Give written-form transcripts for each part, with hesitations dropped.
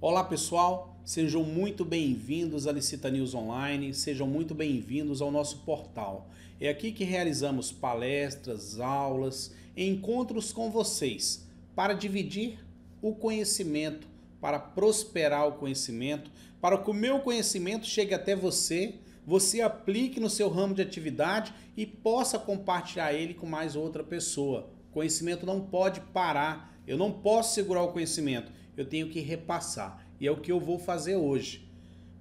Olá pessoal, sejam muito bem-vindos à Licita News Online, sejam muito bem-vindos ao nosso portal. É aqui que realizamos palestras, aulas, encontros com vocês para dividir o conhecimento, para prosperar o conhecimento, para que o meu conhecimento chegue até você, você aplique no seu ramo de atividade e possa compartilhar ele com mais outra pessoa. O conhecimento não pode parar, eu não posso segurar o conhecimento. Eu tenho que repassar, e é o que eu vou fazer hoje.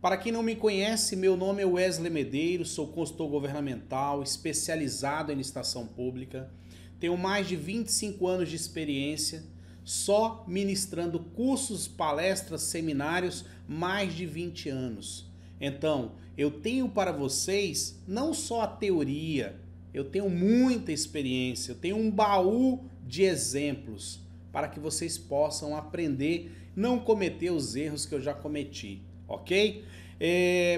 Para quem não me conhece, meu nome é Wesley Medeiros, sou consultor governamental, especializado em licitação pública, tenho mais de 25 anos de experiência, só ministrando cursos, palestras, seminários, mais de 20 anos. Então, eu tenho para vocês não só a teoria, eu tenho muita experiência, eu tenho um baú de exemplos, para que vocês possam aprender, não cometer os erros que eu já cometi, ok?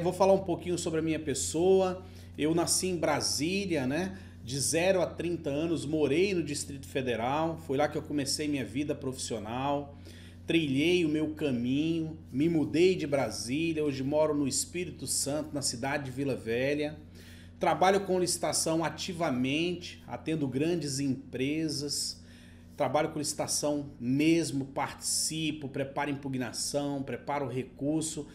Vou falar um pouquinho sobre a minha pessoa. Eu nasci em Brasília, né? De 0 a 30 anos, morei no Distrito Federal, foi lá que eu comecei minha vida profissional, trilhei o meu caminho, me mudei de Brasília, hoje moro no Espírito Santo, na cidade de Vila Velha. Trabalho com licitação ativamente, atendo grandes empresas, trabalho com licitação mesmo, participo, preparo impugnação, preparo recurso. O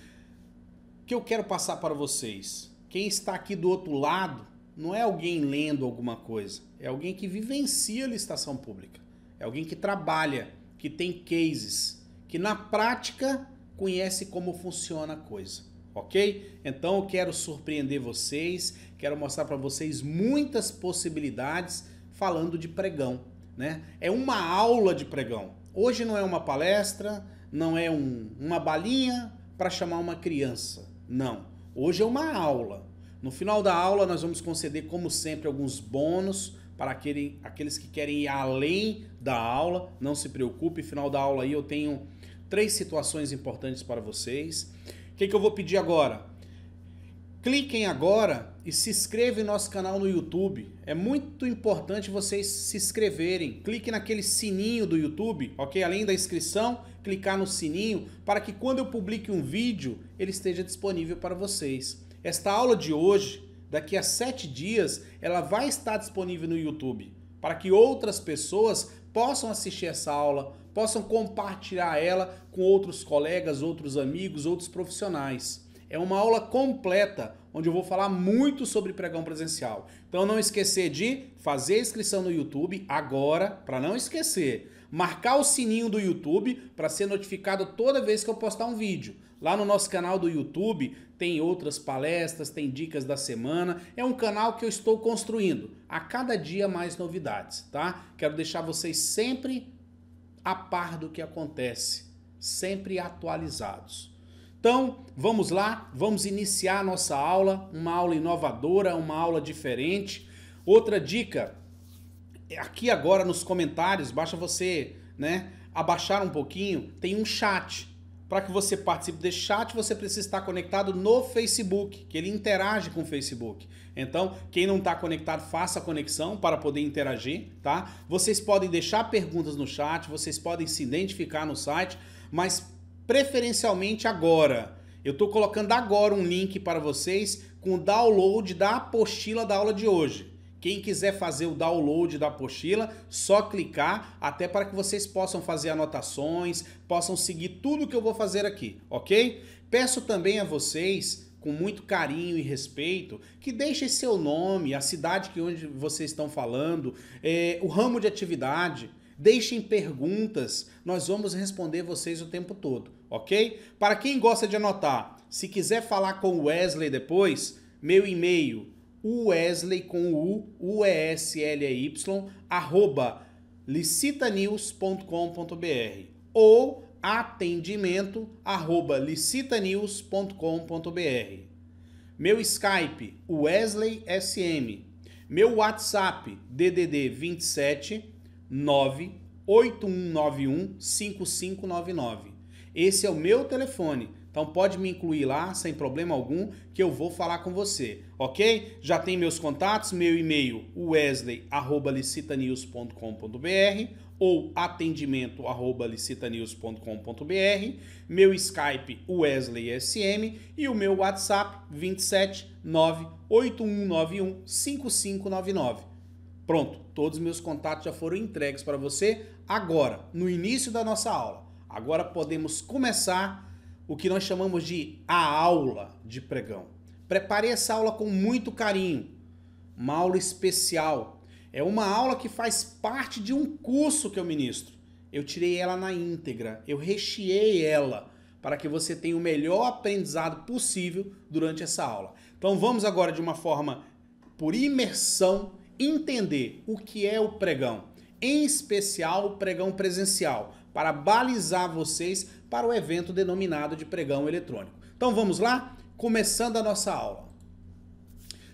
que eu quero passar para vocês? Quem está aqui do outro lado não é alguém lendo alguma coisa, é alguém que vivencia licitação pública, é alguém que trabalha, que tem cases, que na prática conhece como funciona a coisa, ok? Então eu quero surpreender vocês, quero mostrar para vocês muitas possibilidades falando de pregão. Né? É uma aula de pregão. Hoje não é uma palestra, não é uma balinha para chamar uma criança. Não. Hoje é uma aula. No final da aula nós vamos conceder, como sempre, alguns bônus para aqueles que querem ir além da aula. Não se preocupe, no final da aula aí eu tenho 3 situações importantes para vocês. O que eu vou pedir agora? Cliquem agora e se inscrevam em nosso canal no YouTube. É muito importante vocês se inscreverem. Clique naquele sininho do YouTube, ok? Além da inscrição, clicar no sininho para que quando eu publique um vídeo, ele esteja disponível para vocês. Esta aula de hoje, daqui a 7 dias, ela vai estar disponível no YouTube, para que outras pessoas possam assistir essa aula, possam compartilhar ela com outros colegas, outros amigos, outros profissionais. É uma aula completa, onde eu vou falar muito sobre pregão presencial. Então não esquecer de fazer a inscrição no YouTube agora, para não esquecer. Marcar o sininho do YouTube para ser notificado toda vez que eu postar um vídeo. Lá no nosso canal do YouTube tem outras palestras, tem dicas da semana. É um canal que eu estou construindo. A cada dia mais novidades, tá? Quero deixar vocês sempre a par do que acontece, sempre atualizados. Então, vamos lá, vamos iniciar a nossa aula, uma aula inovadora, uma aula diferente. Outra dica, aqui agora nos comentários, basta você, abaixar um pouquinho, tem um chat. Para que você participe desse chat, você precisa estar conectado no Facebook, que ele interage com o Facebook. Então, quem não está conectado, faça a conexão para poder interagir, tá? Vocês podem deixar perguntas no chat, vocês podem se identificar no site, mas preferencialmente agora. Eu estou colocando agora um link para vocês com o download da apostila da aula de hoje. Quem quiser fazer o download da apostila, só clicar, até para que vocês possam fazer anotações, possam seguir tudo que eu vou fazer aqui, ok? Peço também a vocês, com muito carinho e respeito, que deixem seu nome, a cidade que onde vocês estão falando, o ramo de atividade. Deixem perguntas, nós vamos responder vocês o tempo todo, ok? Para quem gosta de anotar, se quiser falar com o Wesley depois, meu e-mail, Wesley com Uesley, @licitanews.com.br ou atendimento@licitanews.com.br. Meu Skype, Wesley SM. Meu WhatsApp, DDD 27 98191 5599. Esse é o meu telefone. Então pode me incluir lá, sem problema algum, que eu vou falar com você, ok? Já tem meus contatos, meu e-mail wesley@licitanews.com.br ou atendimento@licitanews.com.br, meu Skype WesleySM e o meu WhatsApp 27 98191 5599. Pronto, todos os meus contatos já foram entregues para você agora, no início da nossa aula. Agora podemos começar o que nós chamamos de a aula de pregão. Preparei essa aula com muito carinho, uma aula especial. É uma aula que faz parte de um curso que eu ministro. Eu tirei ela na íntegra, eu recheei ela para que você tenha o melhor aprendizado possível durante essa aula. Então vamos agora de uma forma por imersão entender o que é o pregão, em especial o pregão presencial, para balizar vocês para o evento denominado de pregão eletrônico. Então vamos lá? Começando a nossa aula.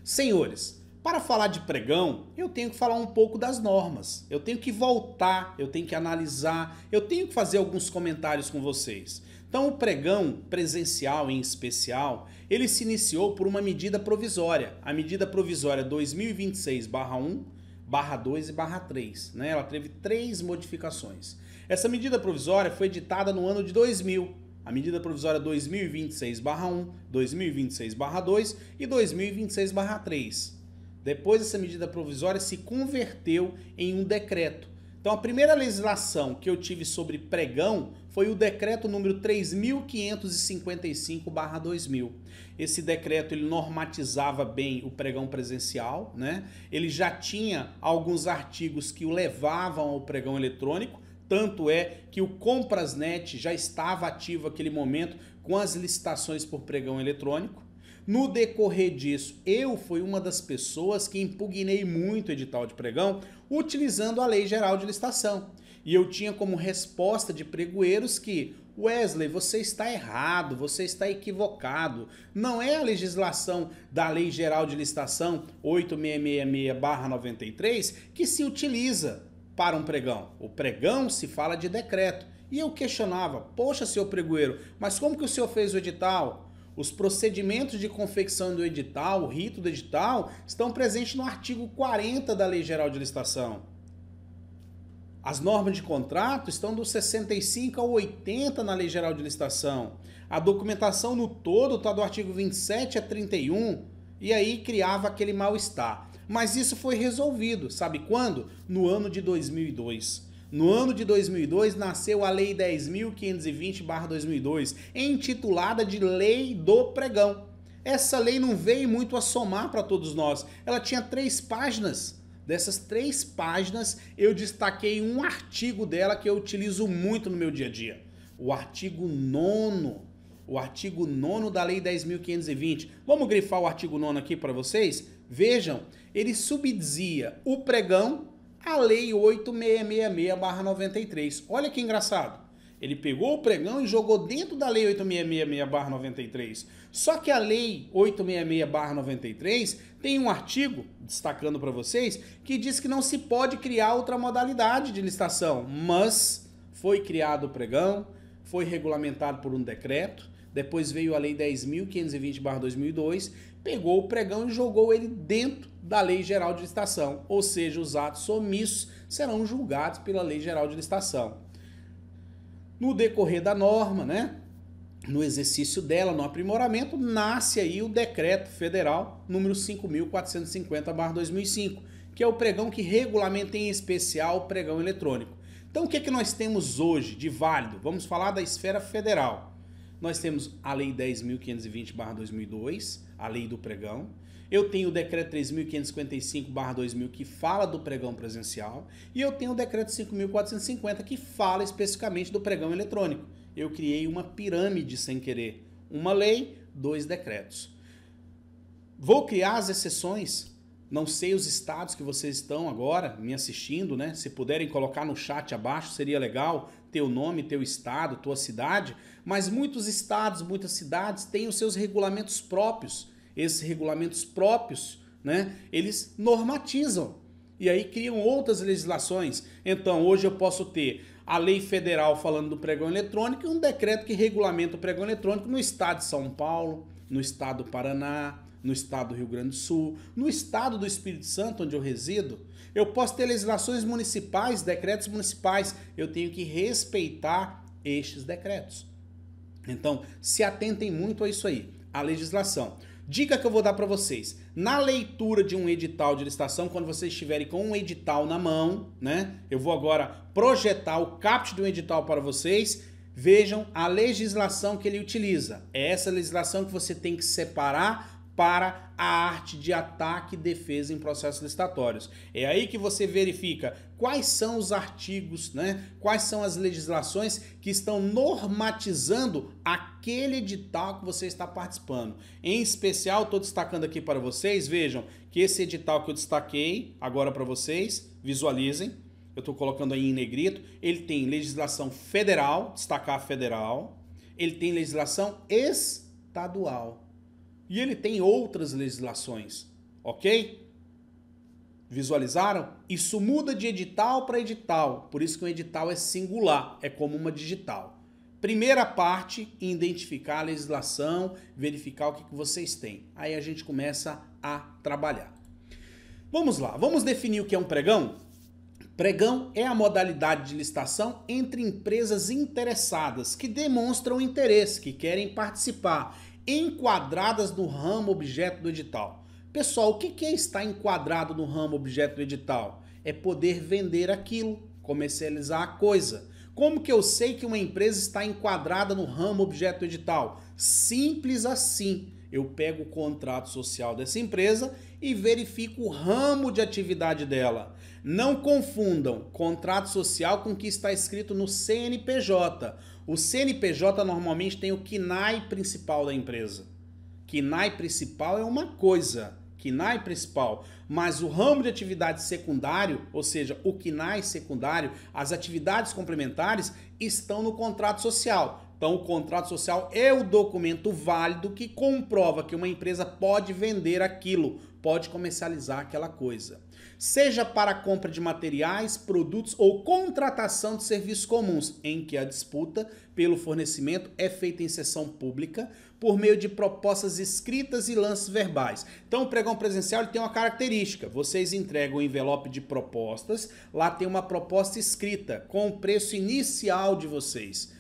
Senhores, para falar de pregão, eu tenho que falar um pouco das normas. Eu tenho que voltar, eu tenho que analisar, eu tenho que fazer alguns comentários com vocês. Então o pregão presencial em especial, ele se iniciou por uma medida provisória. A medida provisória 2026/1, /2 e /3. Né? Ela teve 3 modificações. Essa medida provisória foi editada no ano de 2000. A medida provisória 2026/1, 2026/2 e 2026/3. Depois essa medida provisória se converteu em um decreto. Então a primeira legislação que eu tive sobre pregão foi o decreto número 3.555/2000. Esse decreto ele normatizava bem o pregão presencial, né? Ele já tinha alguns artigos que o levavam ao pregão eletrônico, tanto é que o Comprasnet já estava ativo naquele momento com as licitações por pregão eletrônico. No decorrer disso, eu fui uma das pessoas que impugnei muito o edital de pregão utilizando a Lei Geral de Licitação. E eu tinha como resposta de pregoeiros que, Wesley, você está errado, você está equivocado. Não é a legislação da Lei Geral de Licitação 8666/93 que se utiliza para um pregão. O pregão se fala de decreto. E eu questionava, poxa, senhor pregoeiro, mas como que o senhor fez o edital? Os procedimentos de confecção do edital, o rito do edital, estão presentes no artigo 40 da Lei Geral de Licitação. As normas de contrato estão do 65 ao 80 na Lei Geral de Licitação. A documentação no todo está do artigo 27 a 31 e aí criava aquele mal-estar. Mas isso foi resolvido, sabe quando? No ano de 2002. No ano de 2002 nasceu a Lei 10.520/2002, intitulada de Lei do Pregão. Essa lei não veio muito a somar para todos nós. Ela tinha 3 páginas. Dessas 3 páginas, eu destaquei um artigo dela que eu utilizo muito no meu dia a dia. O artigo 9º. O artigo 9º da Lei 10.520. Vamos grifar o artigo 9º aqui para vocês? Vejam, ele subdizia o pregão à Lei 8666/93. Olha que engraçado. Ele pegou o pregão e jogou dentro da Lei 8666/93. Só que a Lei 866/93 tem um artigo, destacando para vocês, que diz que não se pode criar outra modalidade de licitação. Mas foi criado o pregão, foi regulamentado por um decreto, depois veio a Lei 10.520/2002, pegou o pregão e jogou ele dentro da Lei Geral de Licitação. Ou seja, os atos omissos serão julgados pela Lei Geral de Licitação. No decorrer da norma, né, no exercício dela, no aprimoramento, nasce aí o Decreto Federal número 5.450/2005, que é o pregão que regulamenta em especial o pregão eletrônico. Então o que é que nós temos hoje de válido? Vamos falar da esfera federal. Nós temos a Lei 10.520/2002, a Lei do Pregão. Eu tenho o Decreto 3.555/2000 que fala do pregão presencial e eu tenho o Decreto 5.450 que fala especificamente do pregão eletrônico. Eu criei uma pirâmide sem querer. Uma lei, 2 decretos. Vou criar as exceções. Não sei os estados que vocês estão agora me assistindo, né? Se puderem colocar no chat abaixo, seria legal. Teu nome, teu estado, tua cidade. Mas muitos estados, muitas cidades têm os seus regulamentos próprios. Esses regulamentos próprios, né, eles normatizam e aí criam outras legislações. Então, hoje eu posso ter a lei federal falando do pregão eletrônico e um decreto que regulamenta o pregão eletrônico no estado de São Paulo, no estado do Paraná, no estado do Rio Grande do Sul, no estado do Espírito Santo, onde eu resido. Eu posso ter legislações municipais, decretos municipais, eu tenho que respeitar estes decretos. Então, se atentem muito a isso aí, a legislação. Dica que eu vou dar para vocês, na leitura de um edital de licitação, quando vocês estiverem com um edital na mão, né? Eu vou agora projetar o caput de um edital para vocês, vejam a legislação que ele utiliza. É essa legislação que você tem que separar para a arte de ataque e defesa em processos licitatórios. É aí que você verifica quais são os artigos, né? Quais são as legislações que estão normatizando aquele edital que você está participando. Em especial, estou destacando aqui para vocês, vejam que esse edital que eu destaquei agora para vocês, visualizem, eu estou colocando aí em negrito, ele tem legislação federal, destacar federal, ele tem legislação estadual. E ele tem outras legislações, ok? Visualizaram? Isso muda de edital para edital, por isso que um edital é singular, é como uma digital. Primeira parte, identificar a legislação, verificar o que vocês têm. Aí a gente começa a trabalhar. Vamos lá, vamos definir o que é um pregão? Pregão é a modalidade de licitação entre empresas interessadas que demonstram interesse, que querem participar, enquadradas no ramo objeto do edital. Pessoal, o que é estar enquadrado no ramo objeto do edital? É poder vender aquilo, comercializar a coisa. Como que eu sei que uma empresa está enquadrada no ramo objeto do edital? Simples assim. Eu pego o contrato social dessa empresa e verifico o ramo de atividade dela. Não confundam contrato social com o que está escrito no CNPJ. O CNPJ normalmente tem o KNAI principal da empresa. KNAI principal é uma coisa, KNAI principal, mas o ramo de atividade secundário, ou seja, o KNAI secundário, as atividades complementares estão no contrato social. Então, o contrato social é o documento válido que comprova que uma empresa pode vender aquilo, pode comercializar aquela coisa. Seja para a compra de materiais, produtos ou contratação de serviços comuns, em que a disputa pelo fornecimento é feita em sessão pública por meio de propostas escritas e lances verbais. Então, o pregão presencial ele tem uma característica. Vocês entregam um envelope de propostas, lá tem uma proposta escrita com o preço inicial de vocês.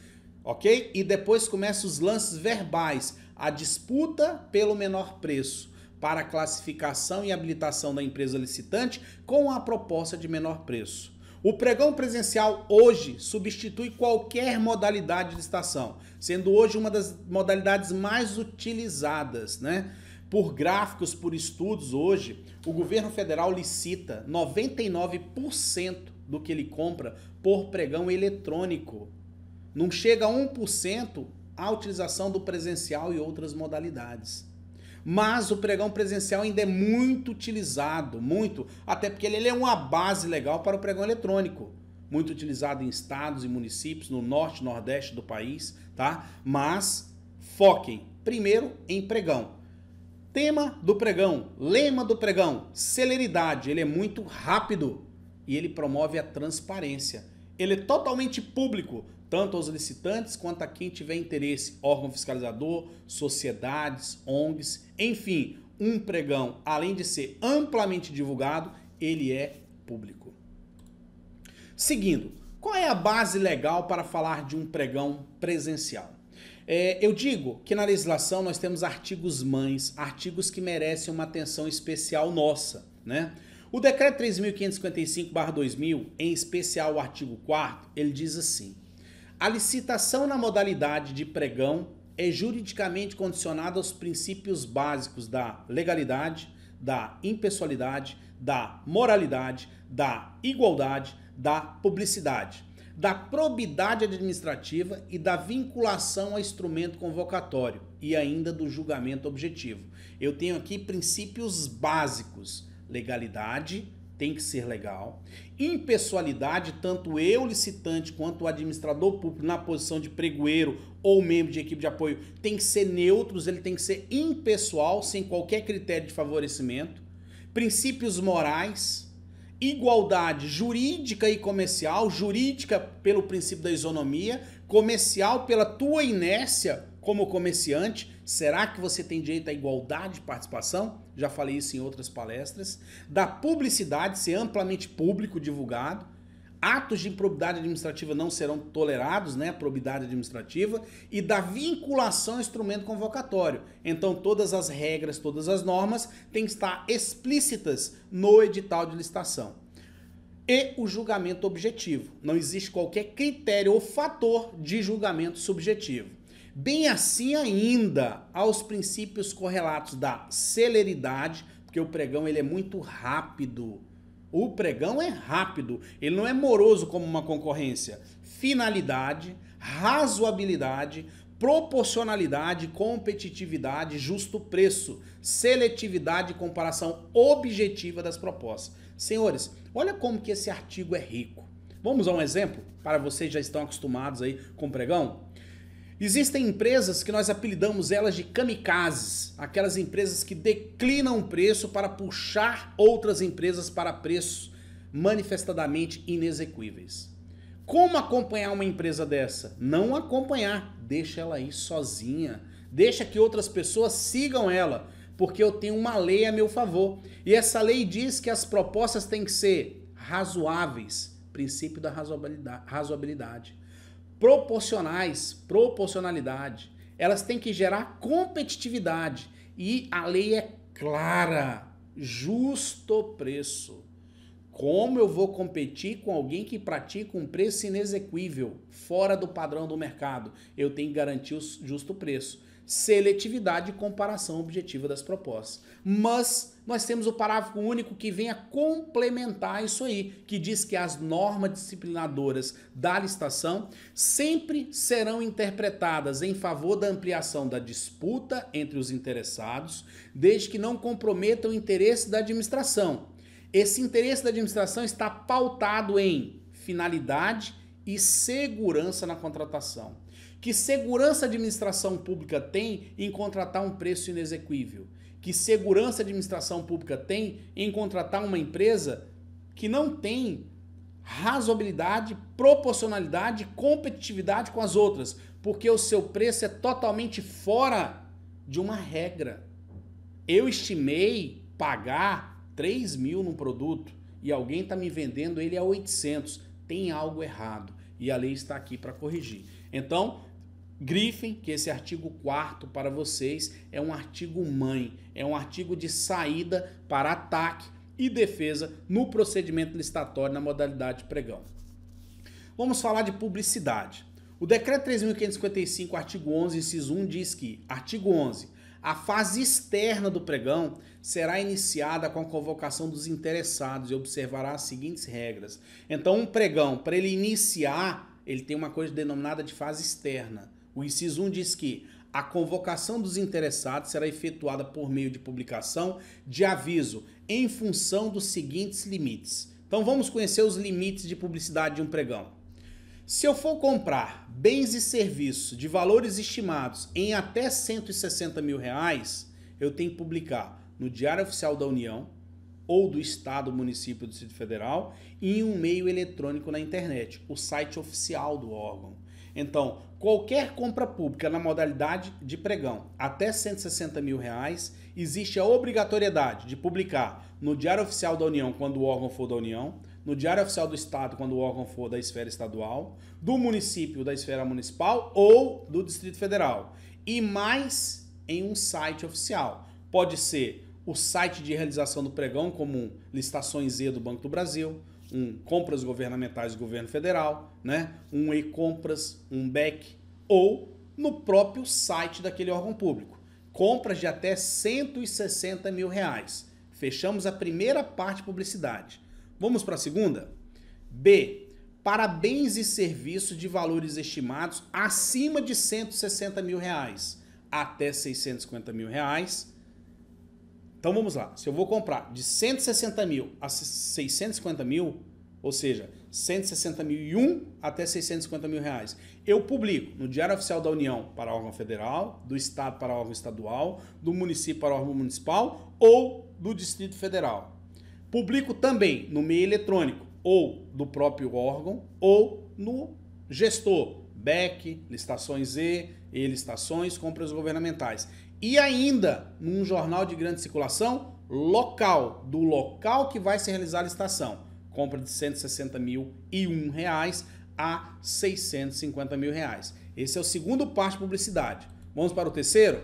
Ok? E depois começam os lances verbais, a disputa pelo menor preço, para a classificação e habilitação da empresa licitante com a proposta de menor preço. O pregão presencial hoje substitui qualquer modalidade de licitação, sendo hoje uma das modalidades mais utilizadas, né? Por gráficos, por estudos hoje, o governo federal licita 99% do que ele compra por pregão eletrônico. Não chega a 1% a utilização do presencial e outras modalidades. Mas o pregão presencial ainda é muito utilizado, muito, até porque ele é uma base legal para o pregão eletrônico. Muito utilizado em estados e municípios, no norte e nordeste do país, tá? Mas foquem primeiro em pregão. Tema do pregão, lema do pregão, celeridade, ele é muito rápido e ele promove a transparência. Ele é totalmente público, tanto aos licitantes quanto a quem tiver interesse, órgão fiscalizador, sociedades, ONGs, enfim, um pregão, além de ser amplamente divulgado, ele é público. Seguindo, qual é a base legal para falar de um pregão presencial? Eu digo que na legislação nós temos artigos mães, artigos que merecem uma atenção especial nossa, né? O decreto 3.555/2000, em especial o artigo 4º, ele diz assim: a licitação na modalidade de pregão é juridicamente condicionada aos princípios básicos da legalidade, da impessoalidade, da moralidade, da igualdade, da publicidade, da probidade administrativa e da vinculação a instrumento convocatório e ainda do julgamento objetivo. Eu tenho aqui princípios básicos. Legalidade, tem que ser legal. Impessoalidade, tanto eu, licitante, quanto o administrador público na posição de pregoeiro ou membro de equipe de apoio, tem que ser neutros, ele tem que ser impessoal, sem qualquer critério de favorecimento. Princípios morais, igualdade jurídica e comercial, jurídica pelo princípio da isonomia, comercial pela tua inércia como comerciante. Será que você tem direito à igualdade de participação? Já falei isso em outras palestras. Da publicidade, ser amplamente público, divulgado. Atos de improbidade administrativa não serão tolerados, né? Probidade administrativa. E da vinculação ao instrumento convocatório. Então todas as regras, todas as normas têm que estar explícitas no edital de licitação. E o julgamento objetivo. Não existe qualquer critério ou fator de julgamento subjetivo. Bem assim ainda aos princípios correlatos da celeridade, porque o pregão ele é muito rápido. O pregão é rápido, ele não é moroso como uma concorrência. Finalidade, razoabilidade, proporcionalidade, competitividade, justo preço, seletividade e comparação objetiva das propostas. Senhores, olha como que esse artigo é rico. Vamos a um exemplo para vocês que já estão acostumados aí com o pregão? Existem empresas que nós apelidamos elas de kamikazes, aquelas empresas que declinam o preço para puxar outras empresas para preços manifestadamente inexequíveis. Como acompanhar uma empresa dessa? Não acompanhar, deixa ela ir sozinha, deixa que outras pessoas sigam ela, porque eu tenho uma lei a meu favor. E essa lei diz que as propostas têm que ser razoáveis, princípio da razoabilidade. Proporcionais, proporcionalidade, elas têm que gerar competitividade e a lei é clara, justo preço. Como eu vou competir com alguém que pratica um preço inexequível, fora do padrão do mercado? Eu tenho que garantir o justo preço. Seletividade e comparação objetiva das propostas. Mas nós temos o parágrafo único que vem a complementar isso aí, que diz que as normas disciplinadoras da licitação sempre serão interpretadas em favor da ampliação da disputa entre os interessados, desde que não comprometam o interesse da administração. Esse interesse da administração está pautado em finalidade e segurança na contratação. Que segurança a administração pública tem em contratar um preço inexequível? Que segurança a administração pública tem em contratar uma empresa que não tem razoabilidade, proporcionalidade, competitividade com as outras, porque o seu preço é totalmente fora de uma regra. Eu estimei pagar 3 mil num produto e alguém está me vendendo ele a 800. Tem algo errado e a lei está aqui para corrigir. Então, grifem que esse artigo 4º para vocês é um artigo mãe, é um artigo de saída para ataque e defesa no procedimento licitatório na modalidade de pregão. Vamos falar de publicidade. O decreto 3.555, artigo 11, inciso 1, diz que, artigo 11, a fase externa do pregão será iniciada com a convocação dos interessados e observará as seguintes regras. Então, um pregão, para ele iniciar, ele tem uma coisa denominada de fase externa. O inciso 1 diz que a convocação dos interessados será efetuada por meio de publicação de aviso em função dos seguintes limites. Então vamos conhecer os limites de publicidade de um pregão. Se eu for comprar bens e serviços de valores estimados em até R$160 mil, eu tenho que publicar no Diário Oficial da União ou do Estado, município ou do Distrito Federal e em um meio eletrônico na internet, o site oficial do órgão. Então, qualquer compra pública na modalidade de pregão até R$160 mil, existe a obrigatoriedade de publicar no Diário Oficial da União quando o órgão for da União, no Diário Oficial do Estado quando o órgão for da esfera estadual, do município da esfera municipal ou do Distrito Federal. E mais em um site oficial. Pode ser o site de realização do pregão, como Licitações E do Banco do Brasil, um Compras Governamentais do Governo Federal, né? Um E-Compras, um BEC, ou no próprio site daquele órgão público. Compras de até R$160 mil. Fechamos a primeira parte de publicidade. Vamos para a segunda? B. Para bens e serviços de valores estimados acima de R$160 mil até R$650 mil. Então vamos lá, se eu vou comprar de 160 mil a 650 mil, ou seja, 160.001 até 650 mil reais, eu publico no Diário Oficial da União para órgão federal, do Estado para órgão estadual, do município para órgão municipal ou do Distrito Federal. Publico também no meio eletrônico, ou do próprio órgão, ou no gestor, BEC, licitações e-licitações, compras governamentais. E ainda num jornal de grande circulação local, do local que vai se realizar a licitação. Compra de R$ 160.001 a R$ 650.000. Esse é o segundo parte de publicidade. Vamos para o terceiro?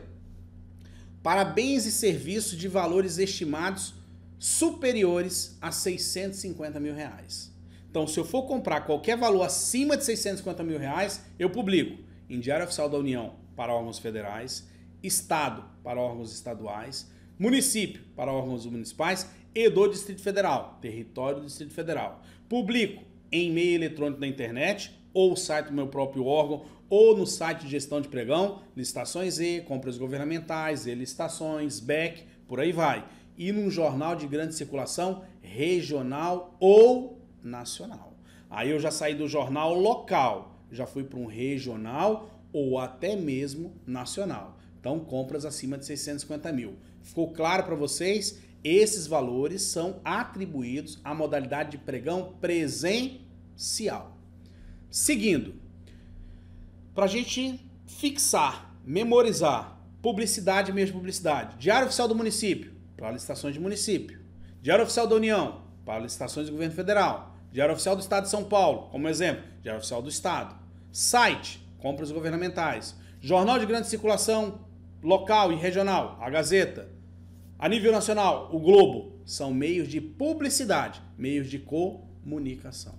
Para bens e serviços de valores estimados superiores a R$ 650.000. Então, se eu for comprar qualquer valor acima de R$ 650.000, eu publico em Diário Oficial da União para órgãos federais, Estado para órgãos estaduais, município para órgãos municipais e do Distrito Federal, território do Distrito Federal. Publico em meio eletrônico na internet, ou site do meu próprio órgão, ou no site de gestão de pregão, licitações e, compras governamentais, e licitações, BEC, por aí vai. E num jornal de grande circulação regional ou nacional. Aí eu já saí do jornal local, já fui para um regional ou até mesmo nacional. Então, compras acima de 650 mil. Ficou claro para vocês? Esses valores são atribuídos à modalidade de pregão presencial. Seguindo, para a gente fixar, memorizar, publicidade mesmo publicidade. Diário Oficial do Município, para licitações de município. Diário Oficial da União, para licitações do Governo Federal. Diário Oficial do Estado de São Paulo, como exemplo. Diário Oficial do Estado. Site, compras governamentais. Jornal de grande circulação local e regional, a Gazeta. A nível nacional, o Globo. São meios de publicidade, meios de comunicação.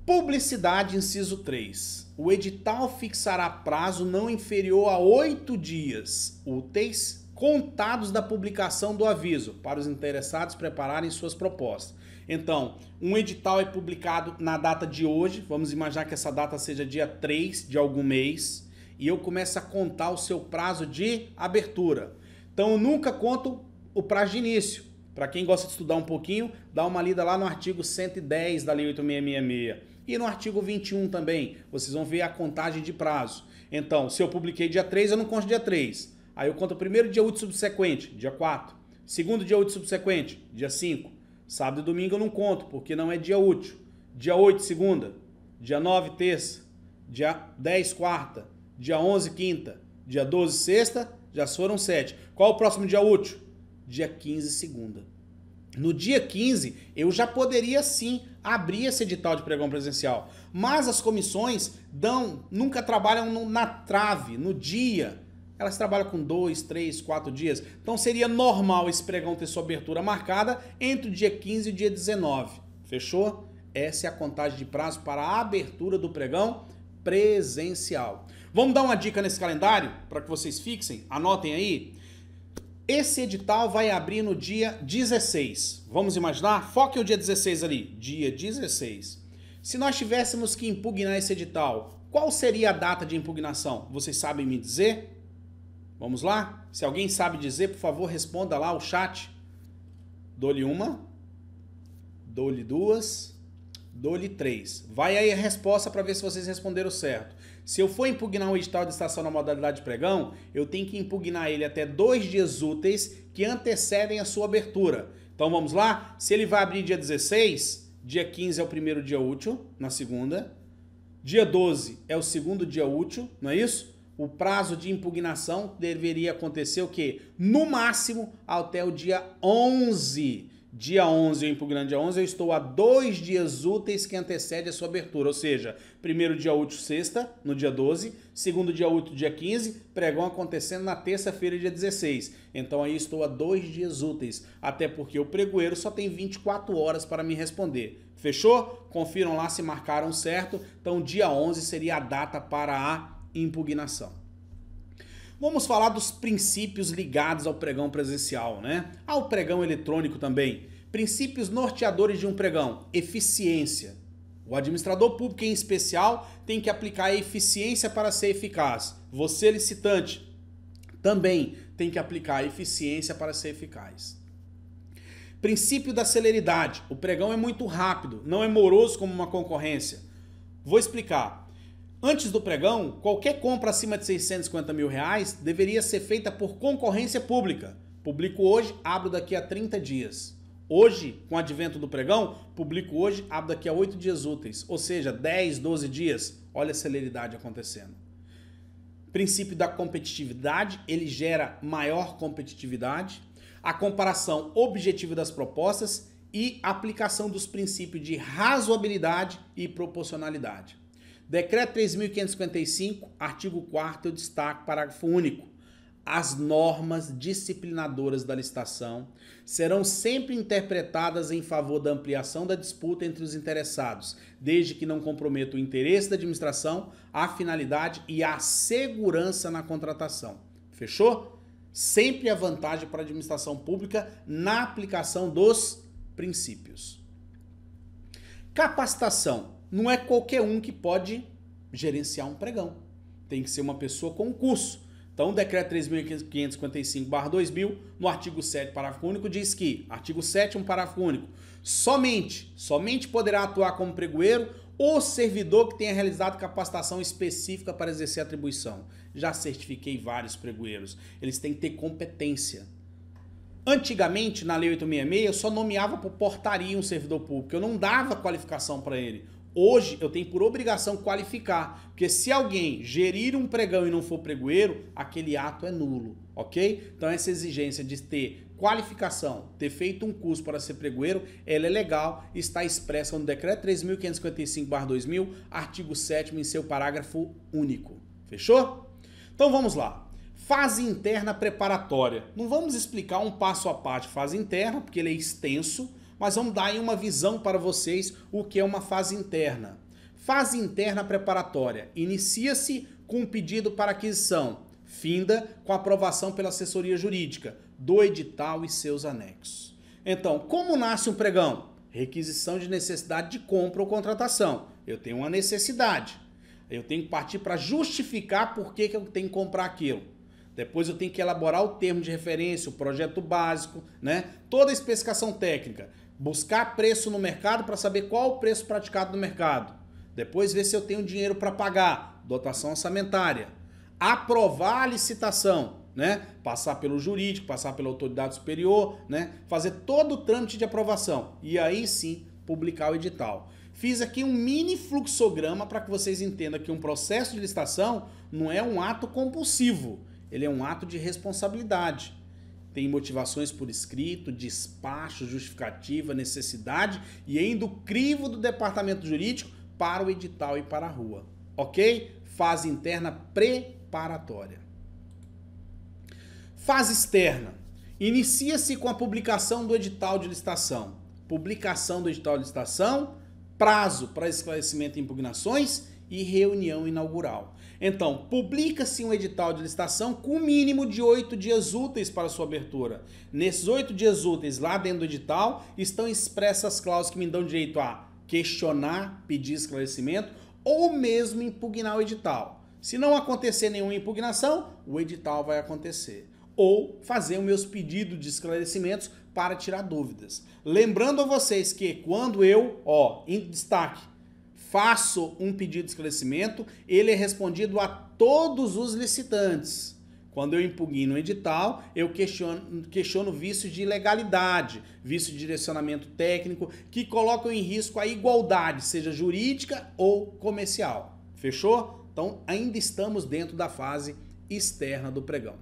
Publicidade, inciso 3. O edital fixará prazo não inferior a 8 dias úteis contados da publicação do aviso para os interessados prepararem suas propostas. Então, um edital é publicado na data de hoje, vamos imaginar que essa data seja dia 3 de algum mês, e eu começo a contar o seu prazo de abertura. Então, eu nunca conto o prazo de início. Para quem gosta de estudar um pouquinho, dá uma lida lá no artigo 110 da Lei 8666. E no artigo 21 também, vocês vão ver a contagem de prazo. Então, se eu publiquei dia 3, eu não conto dia 3. Aí eu conto o primeiro dia útil subsequente, dia 4. Segundo dia útil subsequente, dia 5. Sábado e domingo eu não conto, porque não é dia útil. Dia 8, segunda. Dia 9, terça. Dia 10, quarta. Dia 11, quinta. Dia 12, sexta. Já foram 7. Qual o próximo dia útil? Dia 15, segunda. No dia 15, eu já poderia sim abrir esse edital de pregão presencial. Mas as comissões nunca trabalham na trave, no dia. Elas trabalham com 2, 3, 4 dias. Então seria normal esse pregão ter sua abertura marcada entre o dia 15 e o dia 19. Fechou? Essa é a contagem de prazo para a abertura do pregão presencial. Vamos dar uma dica nesse calendário para que vocês fixem? Anotem aí. Esse edital vai abrir no dia 16. Vamos imaginar? Foque o dia 16 ali. Dia 16. Se nós tivéssemos que impugnar esse edital, qual seria a data de impugnação? Vocês sabem me dizer? Vamos lá? Se alguém sabe dizer, por favor, responda lá o chat. Dou-lhe uma. Dou-lhe duas. Dou-lhe 3. Vai aí a resposta para ver se vocês responderam certo. Se eu for impugnar um edital de licitação na modalidade de pregão, eu tenho que impugnar ele até 2 dias úteis que antecedem a sua abertura. Então vamos lá? Se ele vai abrir dia 16, dia 15 é o primeiro dia útil, na segunda. Dia 12 é o segundo dia útil, não é isso? O prazo de impugnação deveria acontecer o quê? No máximo até o dia 11. Dia 11, eu impugnando dia 11, eu estou a 2 dias úteis que antecede a sua abertura. Ou seja, primeiro dia útil, sexta, no dia 12. Segundo dia útil, dia 15. Pregão acontecendo na terça-feira, dia 16. Então aí estou a 2 dias úteis. Até porque o pregoeiro só tem 24 horas para me responder. Fechou? Confiram lá se marcaram certo. Então dia 11 seria a data para a impugnação. Vamos falar dos princípios ligados ao pregão presencial, né? Ao pregão eletrônico também. Princípios norteadores de um pregão. Eficiência. O administrador público, em especial, tem que aplicar a eficiência para ser eficaz. Você, licitante, também tem que aplicar a eficiência para ser eficaz. Princípio da celeridade. O pregão é muito rápido, não é moroso como uma concorrência. Vou explicar. Antes do pregão, qualquer compra acima de 650 mil reais deveria ser feita por concorrência pública. Publico hoje, abro daqui a 30 dias. Hoje, com o advento do pregão, publico hoje, abro daqui a 8 dias úteis, ou seja, 10, 12 dias. Olha a celeridade acontecendo. Princípio da competitividade, ele gera maior competitividade. A comparação objetiva das propostas e aplicação dos princípios de razoabilidade e proporcionalidade. Decreto 3.555, artigo 4º, eu destaco, parágrafo único. As normas disciplinadoras da licitação serão sempre interpretadas em favor da ampliação da disputa entre os interessados, desde que não comprometa o interesse da administração, a finalidade e a segurança na contratação. Fechou? Sempre a vantagem para a administração pública na aplicação dos princípios. Capacitação. Não é qualquer um que pode gerenciar um pregão. Tem que ser uma pessoa com curso. Então, o decreto 3.555/2000, no artigo 7º, parágrafo único, diz que, artigo 7º, parágrafo único, somente poderá atuar como pregoeiro o servidor que tenha realizado capacitação específica para exercer a atribuição. Já certifiquei vários pregoeiros. Eles têm que ter competência. Antigamente, na Lei 866, eu só nomeava por portaria um servidor público. Eu não dava qualificação para ele. Hoje, eu tenho por obrigação qualificar. Porque se alguém gerir um pregão e não for pregoeiro, aquele ato é nulo, ok? Então, essa exigência de ter qualificação, ter feito um curso para ser pregoeiro, ela é legal, está expressa no decreto 3.555/2000, artigo 7º, em seu parágrafo único. Fechou? Então, vamos lá. Fase interna preparatória. Não vamos explicar um passo a parte fase interna, porque ele é extenso, mas vamos dar aí uma visão para vocês o que é uma fase interna. Fase interna preparatória. Inicia-se com um pedido para aquisição, finda com aprovação pela assessoria jurídica do edital e seus anexos. Então, como nasce um pregão? Requisição de necessidade de compra ou contratação. Eu tenho uma necessidade. Eu tenho que partir para justificar por que eu tenho que comprar aquilo. Depois eu tenho que elaborar o termo de referência, o projeto básico, né? Toda a especificação técnica. Buscar preço no mercado para saber qual o preço praticado no mercado. Depois ver se eu tenho dinheiro para pagar, dotação orçamentária. Aprovar a licitação, né? Passar pelo jurídico, passar pela autoridade superior, né? Fazer todo o trâmite de aprovação. E aí sim, publicar o edital. Fiz aqui um mini fluxograma para que vocês entendam que um processo de licitação não é um ato compulsivo. Ele é um ato de responsabilidade. Tem motivações por escrito, despacho, justificativa, necessidade e ainda o crivo do departamento jurídico para o edital e para a rua. Ok? Fase interna preparatória. Fase externa. Inicia-se com a publicação do edital de licitação. Publicação do edital de licitação, prazo para esclarecimento e impugnações e reunião inaugural. Então, publica-se um edital de licitação com o mínimo de 8 dias úteis para sua abertura. Nesses 8 dias úteis, lá dentro do edital, estão expressas cláusulas que me dão direito a questionar, pedir esclarecimento ou mesmo impugnar o edital. Se não acontecer nenhuma impugnação, o edital vai acontecer. Ou fazer os meus pedidos de esclarecimentos para tirar dúvidas. Lembrando a vocês que quando eu, em destaque, faço um pedido de esclarecimento, ele é respondido a todos os licitantes. Quando eu impugno o edital, eu questiono vícios de ilegalidade, vício de direcionamento técnico, que colocam em risco a igualdade, seja jurídica ou comercial. Fechou? Então, ainda estamos dentro da fase externa do pregão.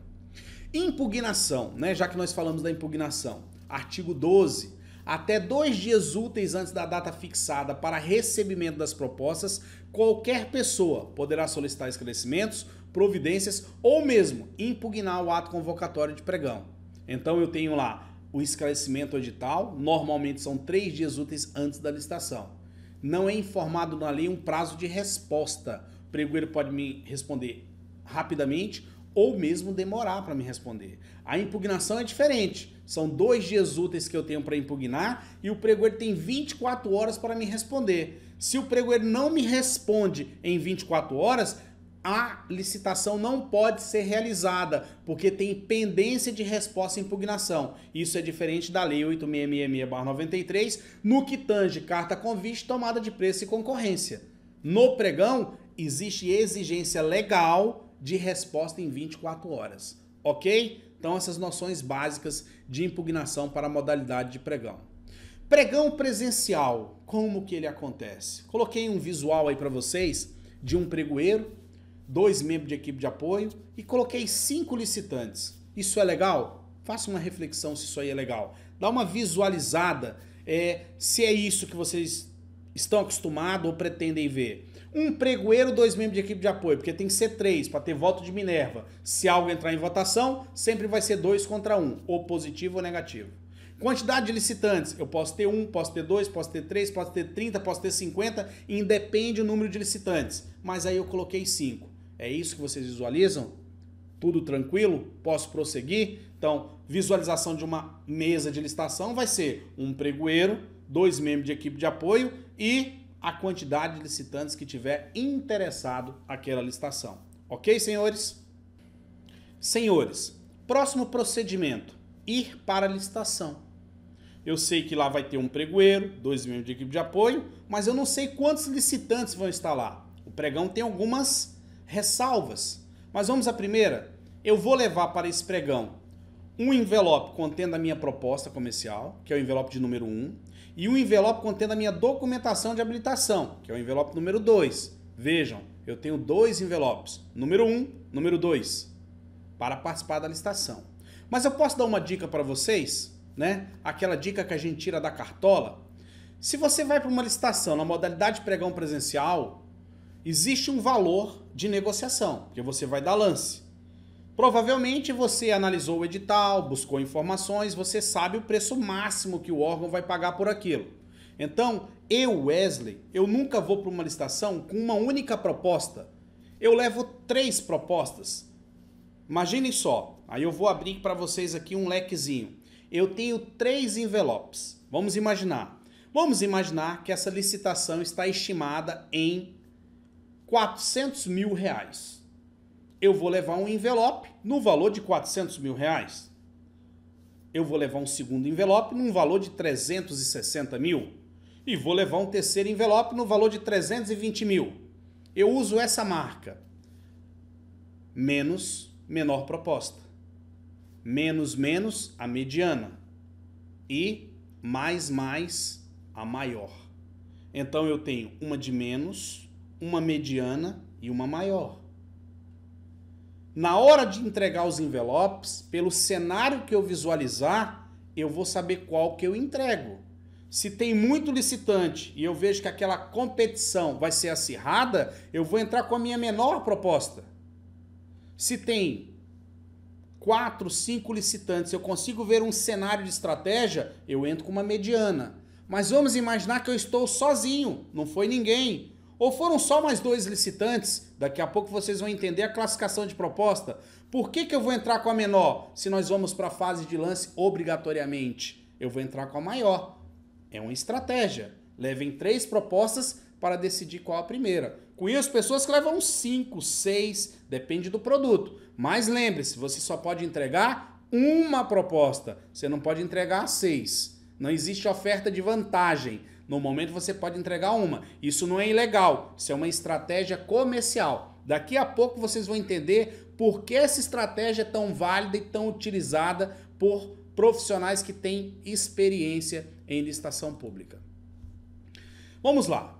Impugnação, né? Já que nós falamos da impugnação. Artigo 12. Até 2 dias úteis antes da data fixada para recebimento das propostas, qualquer pessoa poderá solicitar esclarecimentos, providências ou mesmo impugnar o ato convocatório de pregão. Então eu tenho lá o esclarecimento edital, normalmente são 3 dias úteis antes da licitação. Não é informado na lei um prazo de resposta. O pregoeiro pode me responder rapidamente ou mesmo demorar para me responder. A impugnação é diferente. São 2 dias úteis que eu tenho para impugnar e o pregoeiro tem 24 horas para me responder. Se o pregoeiro não me responde em 24 horas, a licitação não pode ser realizada, porque tem pendência de resposta à impugnação. Isso é diferente da Lei 8666/93, no que tange carta convite, tomada de preço e concorrência. No pregão, existe exigência legal de resposta em 24 horas, ok? Então, essas noções básicas de impugnação para a modalidade de pregão. Pregão presencial, como que ele acontece? Coloquei um visual aí para vocês de um pregoeiro, 2 membros de equipe de apoio e coloquei 5 licitantes. Isso é legal? Faça uma reflexão se isso aí é legal. Dá uma visualizada se é isso que vocês estão acostumados ou pretendem ver. Um pregoeiro, 2 membros de equipe de apoio, porque tem que ser 3 para ter voto de Minerva. Se algo entrar em votação, sempre vai ser 2 contra 1, ou positivo ou negativo. Quantidade de licitantes, eu posso ter 1, posso ter 2, posso ter 3, posso ter 30, posso ter 50, independe o número de licitantes. Mas aí eu coloquei 5. É isso que vocês visualizam? Tudo tranquilo? Posso prosseguir? Então, visualização de uma mesa de licitação vai ser um pregoeiro, 2 membros de equipe de apoio e a quantidade de licitantes que tiver interessado naquela licitação. Ok, senhores? Senhores, próximo procedimento, ir para a licitação. Eu sei que lá vai ter um pregoeiro, 2 membros de equipe de apoio, mas eu não sei quantos licitantes vão estar lá. O pregão tem algumas ressalvas, mas vamos à primeira. Eu vou levar para esse pregão um envelope contendo a minha proposta comercial, que é o envelope de número 1, e um envelope contendo a minha documentação de habilitação, que é o envelope número 2. Vejam, eu tenho 2 envelopes, número 1, número 2, para participar da licitação. Mas eu posso dar uma dica para vocês, né? Aquela dica que a gente tira da cartola. Se você vai para uma licitação na modalidade pregão presencial, existe um valor de negociação, porque você vai dar lance. Provavelmente você analisou o edital, buscou informações, você sabe o preço máximo que o órgão vai pagar por aquilo. Então, Wesley, eu nunca vou para uma licitação com uma única proposta. Eu levo 3 propostas. Imaginem só, aí eu vou abrir para vocês aqui um lequezinho. Eu tenho 3 envelopes. Vamos imaginar que essa licitação está estimada em R$400 mil. Eu vou levar um envelope no valor de R$400 mil. Eu vou levar um segundo envelope num valor de 360 mil. E vou levar um terceiro envelope no valor de 320 mil. Eu uso essa marca. Menos, menor proposta. Menos, menos, a mediana. E mais, mais, a maior. Então eu tenho uma de menos, uma mediana e uma maior. Na hora de entregar os envelopes, pelo cenário que eu visualizar, eu vou saber qual que eu entrego. Se tem muito licitante e eu vejo que aquela competição vai ser acirrada, eu vou entrar com a minha menor proposta. Se tem 4, 5 licitantes, eu consigo ver um cenário de estratégia, eu entro com uma mediana. Mas vamos imaginar que eu estou sozinho, não foi ninguém. Ou foram só mais 2 licitantes, daqui a pouco vocês vão entender a classificação de proposta. Por que eu vou entrar com a menor se nós vamos para a fase de lance obrigatoriamente? Eu vou entrar com a maior. É uma estratégia. Levem 3 propostas para decidir qual a primeira. Conheço pessoas que levam 5, 6, depende do produto. Mas lembre-se, você só pode entregar uma proposta, você não pode entregar 6. Não existe oferta de vantagem. No momento você pode entregar uma. Isso não é ilegal, isso é uma estratégia comercial. Daqui a pouco vocês vão entender por que essa estratégia é tão válida e tão utilizada por profissionais que têm experiência em licitação pública. Vamos lá.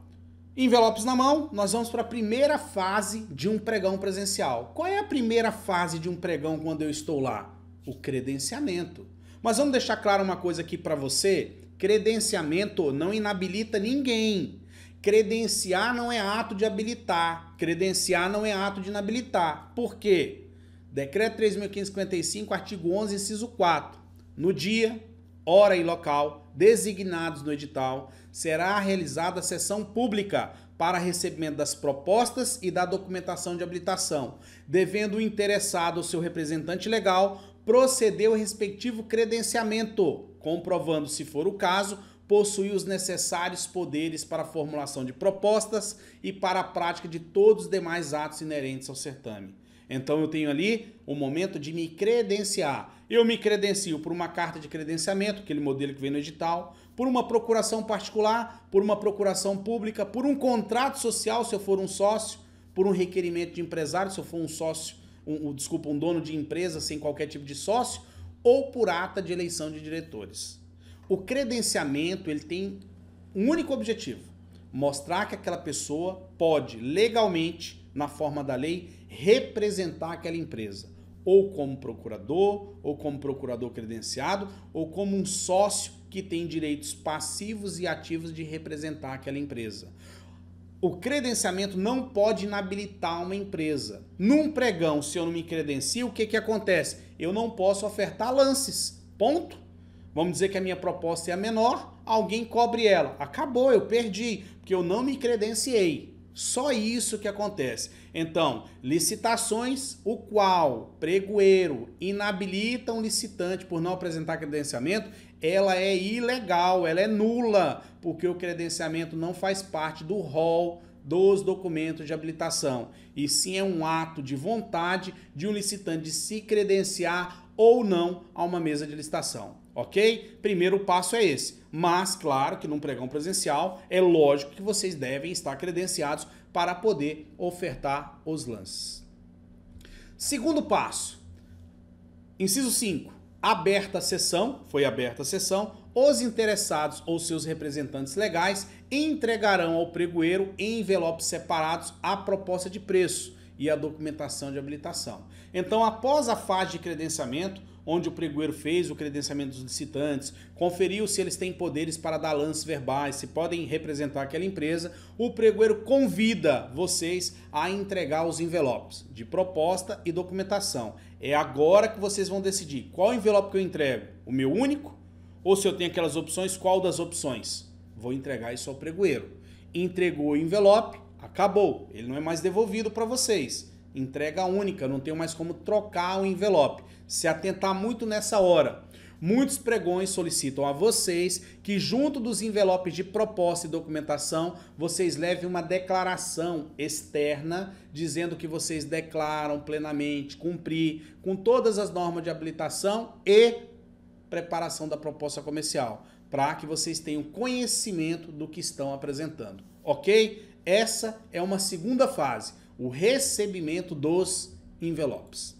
Envelopes na mão, nós vamos para a primeira fase de um pregão presencial. Qual é a primeira fase de um pregão quando eu estou lá? O credenciamento. Mas vamos deixar claro uma coisa aqui para você. Credenciamento não inabilita ninguém. Credenciar não é ato de habilitar. Credenciar não é ato de inabilitar. Por quê? Decreto 3.555, artigo 11, inciso 4. No dia, hora e local designados no edital, será realizada a sessão pública para recebimento das propostas e da documentação de habilitação, devendo o interessado ou seu representante legal proceder ao respectivo credenciamento, comprovando, se for o caso, possuir os necessários poderes para a formulação de propostas e para a prática de todos os demais atos inerentes ao certame. Então eu tenho ali o momento de me credenciar. Eu me credencio por uma carta de credenciamento, aquele modelo que vem no edital, por uma procuração particular, por uma procuração pública, por um contrato social, se eu for um sócio, por um requerimento de empresário, se eu for um sócio, um dono de empresa sem qualquer tipo de sócio, ou por ata de eleição de diretores. O credenciamento, ele tem um único objetivo: mostrar que aquela pessoa pode legalmente, na forma da lei, representar aquela empresa, ou como procurador, ou como procurador credenciado, ou como um sócio que tem direitos passivos e ativos de representar aquela empresa. O credenciamento não pode inabilitar uma empresa. Num pregão, se eu não me credencio, o que acontece? Eu não posso ofertar lances. Ponto. Vamos dizer que a minha proposta é a menor, alguém cobre ela. Acabou, eu perdi, porque eu não me credenciei. Só isso que acontece. Então, licitações, o qual pregoeiro inabilita um licitante por não apresentar credenciamento, ela é ilegal, ela é nula, porque o credenciamento não faz parte do rol dos documentos de habilitação, e sim é um ato de vontade de um licitante de se credenciar ou não a uma mesa de licitação, ok? Primeiro passo é esse, mas claro que num pregão presencial é lógico que vocês devem estar credenciados para poder ofertar os lances. Segundo passo, inciso 5, aberta a sessão, foi aberta a sessão, os interessados ou seus representantes legais entregarão ao pregoeiro em envelopes separados a proposta de preço e a documentação de habilitação. Então, após a fase de credenciamento, onde o pregoeiro fez o credenciamento dos licitantes, conferiu se eles têm poderes para dar lances verbais, se podem representar aquela empresa, o pregoeiro convida vocês a entregar os envelopes de proposta e documentação. É agora que vocês vão decidir qual envelope que eu entrego, o meu único, ou se eu tenho aquelas opções, qual das opções? Vou entregar isso ao pregoeiro. Entregou o envelope, acabou, ele não é mais devolvido para vocês. Entrega única, não tenho mais como trocar o envelope. Se atentar muito nessa hora. Muitos pregões solicitam a vocês que junto dos envelopes de proposta e documentação, vocês levem uma declaração externa dizendo que vocês declaram plenamente cumprir com todas as normas de habilitação e preparação da proposta comercial, para que vocês tenham conhecimento do que estão apresentando, ok? Essa é uma segunda fase, o recebimento dos envelopes.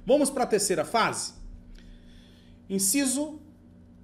Vamos para a terceira fase? Inciso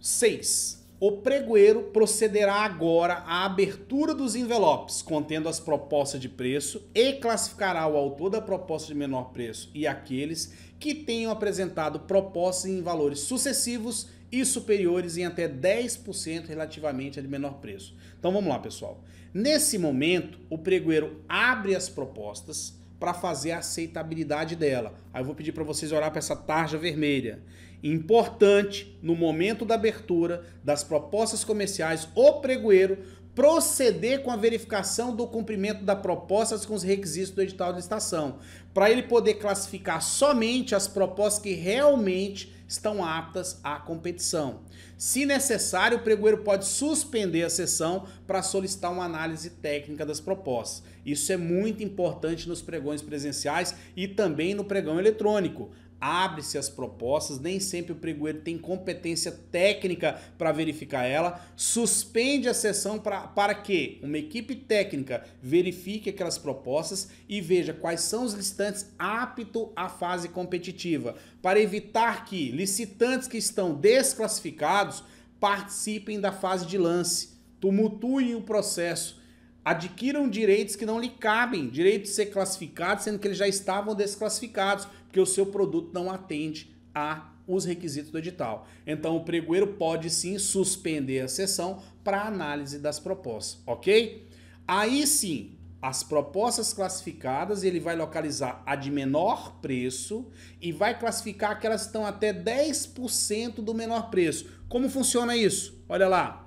6. O pregoeiro procederá agora à abertura dos envelopes contendo as propostas de preço e classificará o autor da proposta de menor preço e aqueles que tenham apresentado propostas em valores sucessivos e superiores em até 10% relativamente a de menor preço. Então vamos lá, pessoal. Nesse momento, o pregoeiro abre as propostas para fazer a aceitabilidade dela. Aí eu vou pedir para vocês olhar para essa tarja vermelha. Importante, no momento da abertura das propostas comerciais, o pregoeiro proceder com a verificação do cumprimento da proposta com os requisitos do edital de licitação, para ele poder classificar somente as propostas que realmente estão aptas à competição. Se necessário, o pregoeiro pode suspender a sessão para solicitar uma análise técnica das propostas. Isso é muito importante nos pregões presenciais e também no pregão eletrônico. Abre-se as propostas, nem sempre o pregoeiro tem competência técnica para verificar ela, suspende a sessão para que uma equipe técnica verifique aquelas propostas e veja quais são os licitantes aptos à fase competitiva, para evitar que licitantes que estão desclassificados participem da fase de lance, tumultuem o processo, adquiram direitos que não lhe cabem, direito de ser classificado, sendo que eles já estavam desclassificados, porque o seu produto não atende aos requisitos do edital. Então o pregoeiro pode sim suspender a sessão para análise das propostas, ok? Aí sim, as propostas classificadas, ele vai localizar a de menor preço e vai classificar aquelas que estão até 10% do menor preço. Como funciona isso? Olha lá.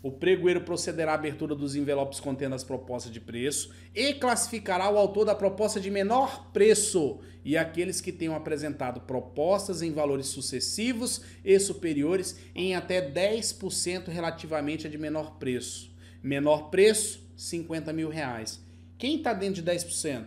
O pregoeiro procederá à abertura dos envelopes contendo as propostas de preço e classificará o autor da proposta de menor preço e aqueles que tenham apresentado propostas em valores sucessivos e superiores em até 10% relativamente a de menor preço. Menor preço, R$50 mil. Quem está dentro de 10%?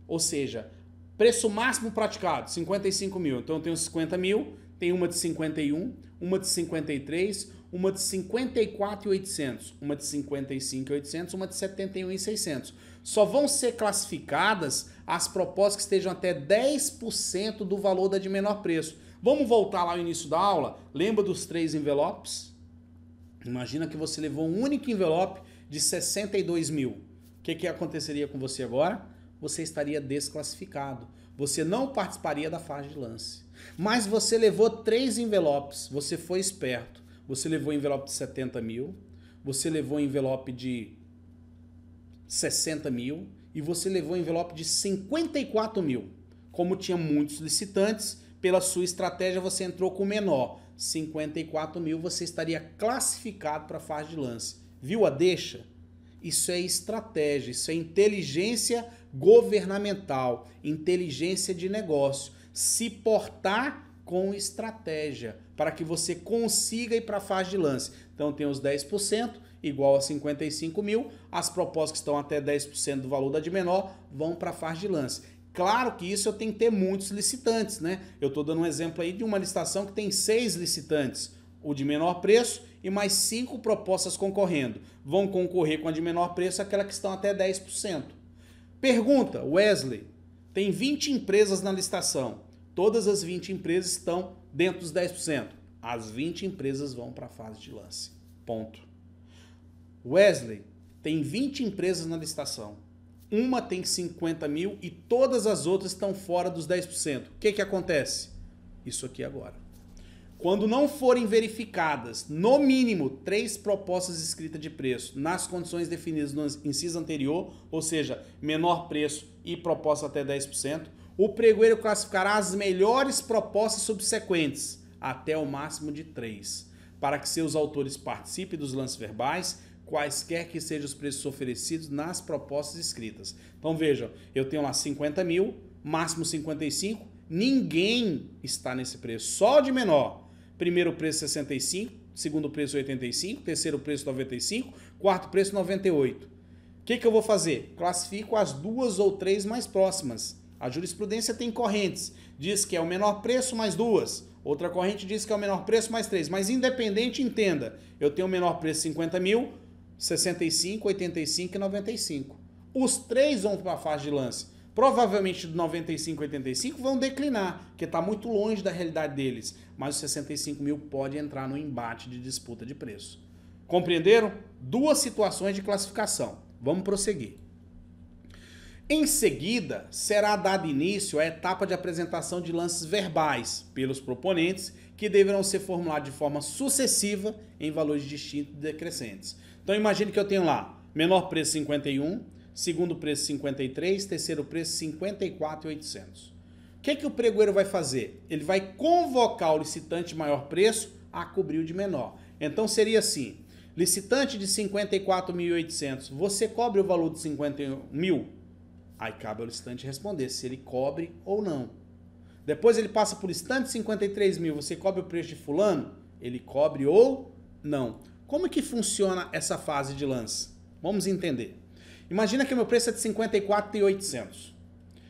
Ou seja, preço máximo praticado, 55 mil. Então eu tenho 50 mil, tem uma de 51, uma de 53, uma de 54.800, uma de 55.800, uma de 71.600. Só vão ser classificadas as propostas que estejam até 10% do valor da de menor preço. Vamos voltar lá ao início da aula? Lembra dos 3 envelopes? Imagina que você levou um único envelope de 62 mil. O que aconteceria com você agora? Você estaria desclassificado. Você não participaria da fase de lance. Mas você levou 3 envelopes. Você foi esperto. Você levou envelope de 70 mil. Você levou envelope de 60 mil. E você levou envelope de 54 mil. Como tinha muitos licitantes, pela sua estratégia você entrou com o menor. 54 mil você estaria classificado para a fase de lance. Viu a deixa? Isso é estratégia, isso é inteligência governamental, inteligência de negócio. Se portar com estratégia para que você consiga ir para a fase de lance. Então tem os 10%, igual a 55 mil. As propostas que estão até 10% do valor da de menor vão para a fase de lance. Claro que isso eu tenho que ter muitos licitantes, né? Eu estou dando um exemplo aí de uma licitação que tem 6 licitantes. O de menor preço e mais 5 propostas concorrendo. Vão concorrer com a de menor preço, aquela que estão até 10%. Pergunta, Wesley, tem 20 empresas na licitação. Todas as 20 empresas estão dentro dos 10%. As 20 empresas vão para a fase de lance. Ponto. Wesley, tem 20 empresas na licitação. Uma tem 50 mil e todas as outras estão fora dos 10%. O que acontece? Isso aqui agora. Quando não forem verificadas, no mínimo, 3 propostas escritas de preço nas condições definidas no inciso anterior, ou seja, menor preço e proposta até 10%, o pregoeiro classificará as melhores propostas subsequentes, até o máximo de 3, para que seus autores participem dos lances verbais, quaisquer que sejam os preços oferecidos nas propostas escritas. Então vejam, eu tenho lá 50 mil, máximo 55, ninguém está nesse preço, só de menor. Primeiro preço 65, segundo preço 85, terceiro preço 95, quarto preço 98. O que eu vou fazer? Classifico as 2 ou 3 mais próximas. A jurisprudência tem correntes. Diz que é o menor preço mais 2. Outra corrente diz que é o menor preço mais 3. Mas independente, entenda. Eu tenho o menor preço 50 mil, 65, 85 e 95. Os 3 vão para a fase de lance. Provavelmente do 95 e 85 vão declinar, porque está muito longe da realidade deles. Mas os 65 mil pode entrar no embate de disputa de preço. Compreenderam? 2 situações de classificação. Vamos prosseguir. Em seguida, será dado início à etapa de apresentação de lances verbais pelos proponentes, que deverão ser formulados de forma sucessiva em valores distintos e decrescentes. Então imagine que eu tenho lá menor preço 51, segundo preço 53, terceiro preço 54.800. O que o pregoeiro vai fazer? Ele vai convocar o licitante de maior preço a cobrir o de menor. Então seria assim, licitante de 54.800, você cobre o valor de 51 mil? Aí cabe ao licitante responder se ele cobre ou não. Depois ele passa por licitante de 53 mil, você cobre o preço de fulano? Ele cobre ou não. Como que funciona essa fase de lance? Vamos entender. Imagina que o meu preço é de 54.800.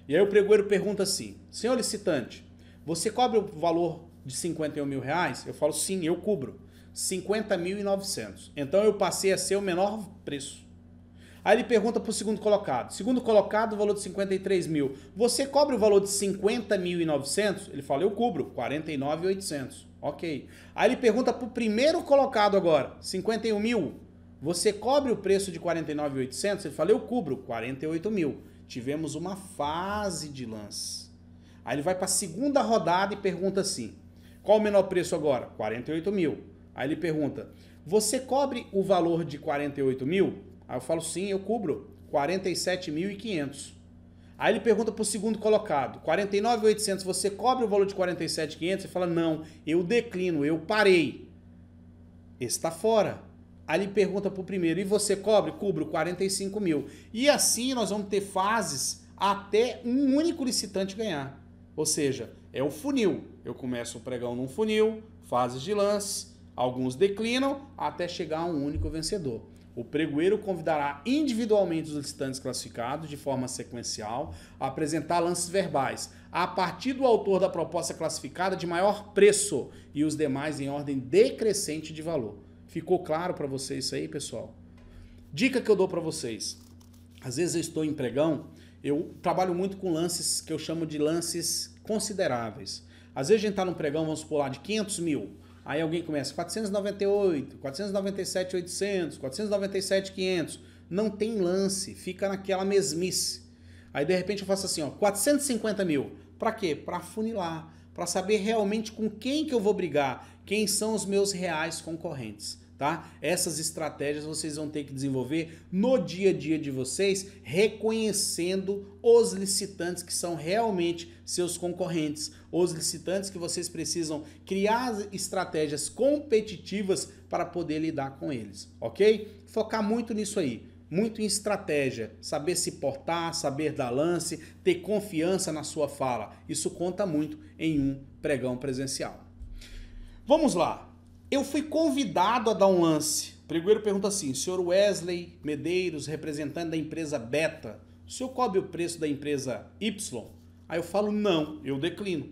E aí o pregoeiro pergunta assim, senhor licitante, você cobre o valor de 51 mil reais? Eu falo, sim, eu cubro. 50.900. Então eu passei a ser o menor preço. Aí ele pergunta para o segundo colocado. Segundo colocado, o valor de 53 mil. Você cobre o valor de 50.900? Ele fala, eu cubro. 49.800. Ok. Aí ele pergunta para o primeiro colocado agora. 51 mil. Você cobre o preço de 49.800? Ele fala, eu cubro. 48 mil. Tivemos uma fase de lance. Aí ele vai para a segunda rodada e pergunta assim. Qual o menor preço agora? 48 mil. Aí ele pergunta, você cobre o valor de 48 mil? Aí eu falo, sim, eu cubro 47.500. Aí ele pergunta para o segundo colocado, 49.800, você cobre o valor de 47.500? Ele fala, não, eu declino, eu parei. Esse está fora. Aí ele pergunta para o primeiro, e você cobre? Cubro 45 mil. E assim nós vamos ter fases até um único licitante ganhar. Ou seja, é o funil. Eu começo o pregão num funil, fases de lance, alguns declinam, até chegar a um único vencedor. O pregoeiro convidará individualmente os licitantes classificados de forma sequencial a apresentar lances verbais a partir do autor da proposta classificada de maior preço e os demais em ordem decrescente de valor. Ficou claro para vocês isso aí, pessoal? Dica que eu dou para vocês. Às vezes eu estou em pregão, eu trabalho muito com lances que eu chamo de lances consideráveis. Às vezes a gente está num pregão, vamos supor lá, de 500 mil. Aí alguém começa 498, 497.800, 497.500. Não tem lance, fica naquela mesmice. Aí de repente eu faço assim, ó, 450 mil. Para quê? Para afunilar, para saber realmente com quem que eu vou brigar, quem são os meus reais concorrentes. Tá? Essas estratégias vocês vão ter que desenvolver no dia a dia de vocês, reconhecendo os licitantes que são realmente seus concorrentes, os licitantes que vocês precisam criar estratégias competitivas para poder lidar com eles, ok? Focar muito nisso aí, muito em estratégia, saber se portar, saber dar lance, ter confiança na sua fala, isso conta muito em um pregão presencial. Vamos lá. Eu fui convidado a dar um lance. O pregoeiro pergunta assim, senhor Wesley Medeiros, representante da empresa Beta, o senhor cobre o preço da empresa Y? Aí eu falo, não, eu declino.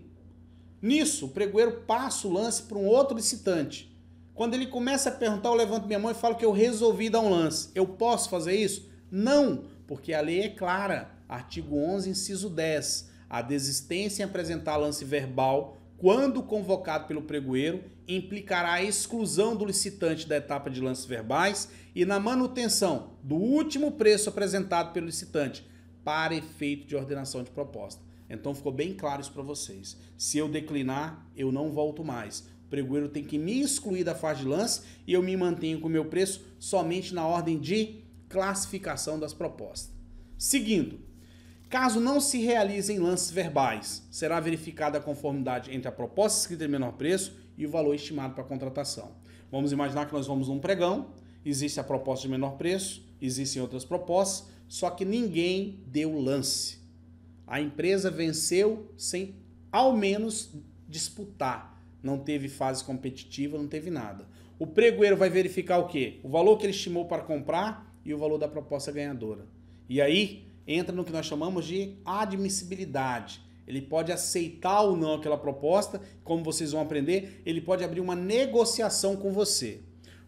Nisso, o pregoeiro passa o lance para um outro licitante. Quando ele começa a perguntar, eu levanto minha mão e falo que eu resolvi dar um lance. Eu posso fazer isso? Não, porque a lei é clara. Artigo 11, inciso 10. A desistência em apresentar lance verbal quando convocado pelo pregoeiro, implicará a exclusão do licitante da etapa de lances verbais e na manutenção do último preço apresentado pelo licitante para efeito de ordenação de proposta. Então ficou bem claro isso para vocês. Se eu declinar, eu não volto mais. O pregoeiro tem que me excluir da fase de lance e eu me mantenho com o meu preço somente na ordem de classificação das propostas. Seguindo. Caso não se realizem lances verbais, será verificada a conformidade entre a proposta escrita de menor preço e o valor estimado para a contratação. Vamos imaginar que nós vamos num pregão, existe a proposta de menor preço, existem outras propostas, só que ninguém deu lance. A empresa venceu sem, ao menos, disputar. Não teve fase competitiva, não teve nada. O pregoeiro vai verificar o quê? O valor que ele estimou para comprar e o valor da proposta ganhadora. E aí entra no que nós chamamos de admissibilidade. Ele pode aceitar ou não aquela proposta, como vocês vão aprender, ele pode abrir uma negociação com você.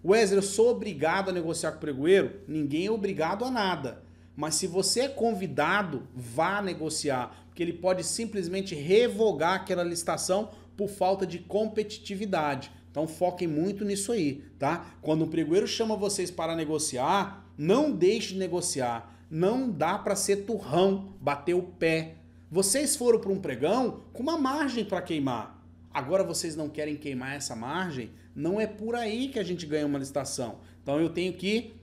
Wesley, eu sou obrigado a negociar com o pregoeiro? Ninguém é obrigado a nada. Mas se você é convidado, vá negociar, porque ele pode simplesmente revogar aquela licitação por falta de competitividade. Então foquem muito nisso aí, tá? Quando o pregoeiro chama vocês para negociar, não deixe de negociar. Não dá para ser turrão, bater o pé. Vocês foram para um pregão com uma margem para queimar. Agora vocês não querem queimar essa margem? Não é por aí que a gente ganha uma licitação. Então eu tenho que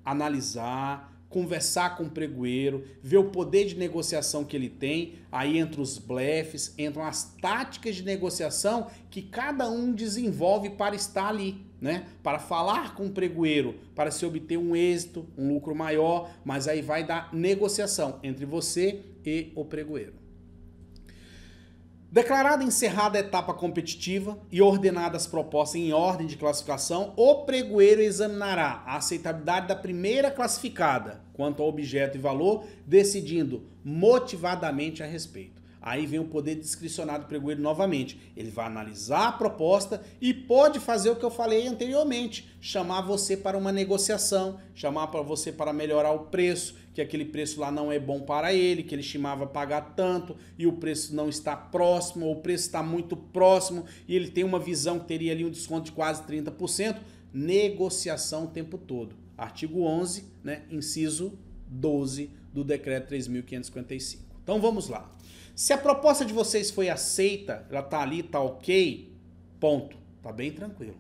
analisar, conversar com o pregoeiro, ver o poder de negociação que ele tem, aí entram os blefes, entram as táticas de negociação que cada um desenvolve para estar ali, né? Para falar com o pregoeiro, para se obter um êxito, um lucro maior, mas aí vai dar negociação entre você e o pregoeiro. Declarada encerrada a etapa competitiva e ordenadas as propostas em ordem de classificação, o pregoeiro examinará a aceitabilidade da primeira classificada quanto ao objeto e valor, decidindo motivadamente a respeito. Aí vem o poder discricionário do pregoeiro novamente. Ele vai analisar a proposta e pode fazer o que eu falei anteriormente, chamar você para uma negociação, chamar para você para melhorar o preço, que aquele preço lá não é bom para ele, que ele estimava pagar tanto e o preço não está próximo, ou o preço está muito próximo e ele tem uma visão que teria ali um desconto de quase 30%. Negociação o tempo todo. Artigo 11, né, inciso 12 do decreto 3.555. Então vamos lá. Se a proposta de vocês foi aceita, ela tá ali, tá ok, ponto. Tá bem tranquilo.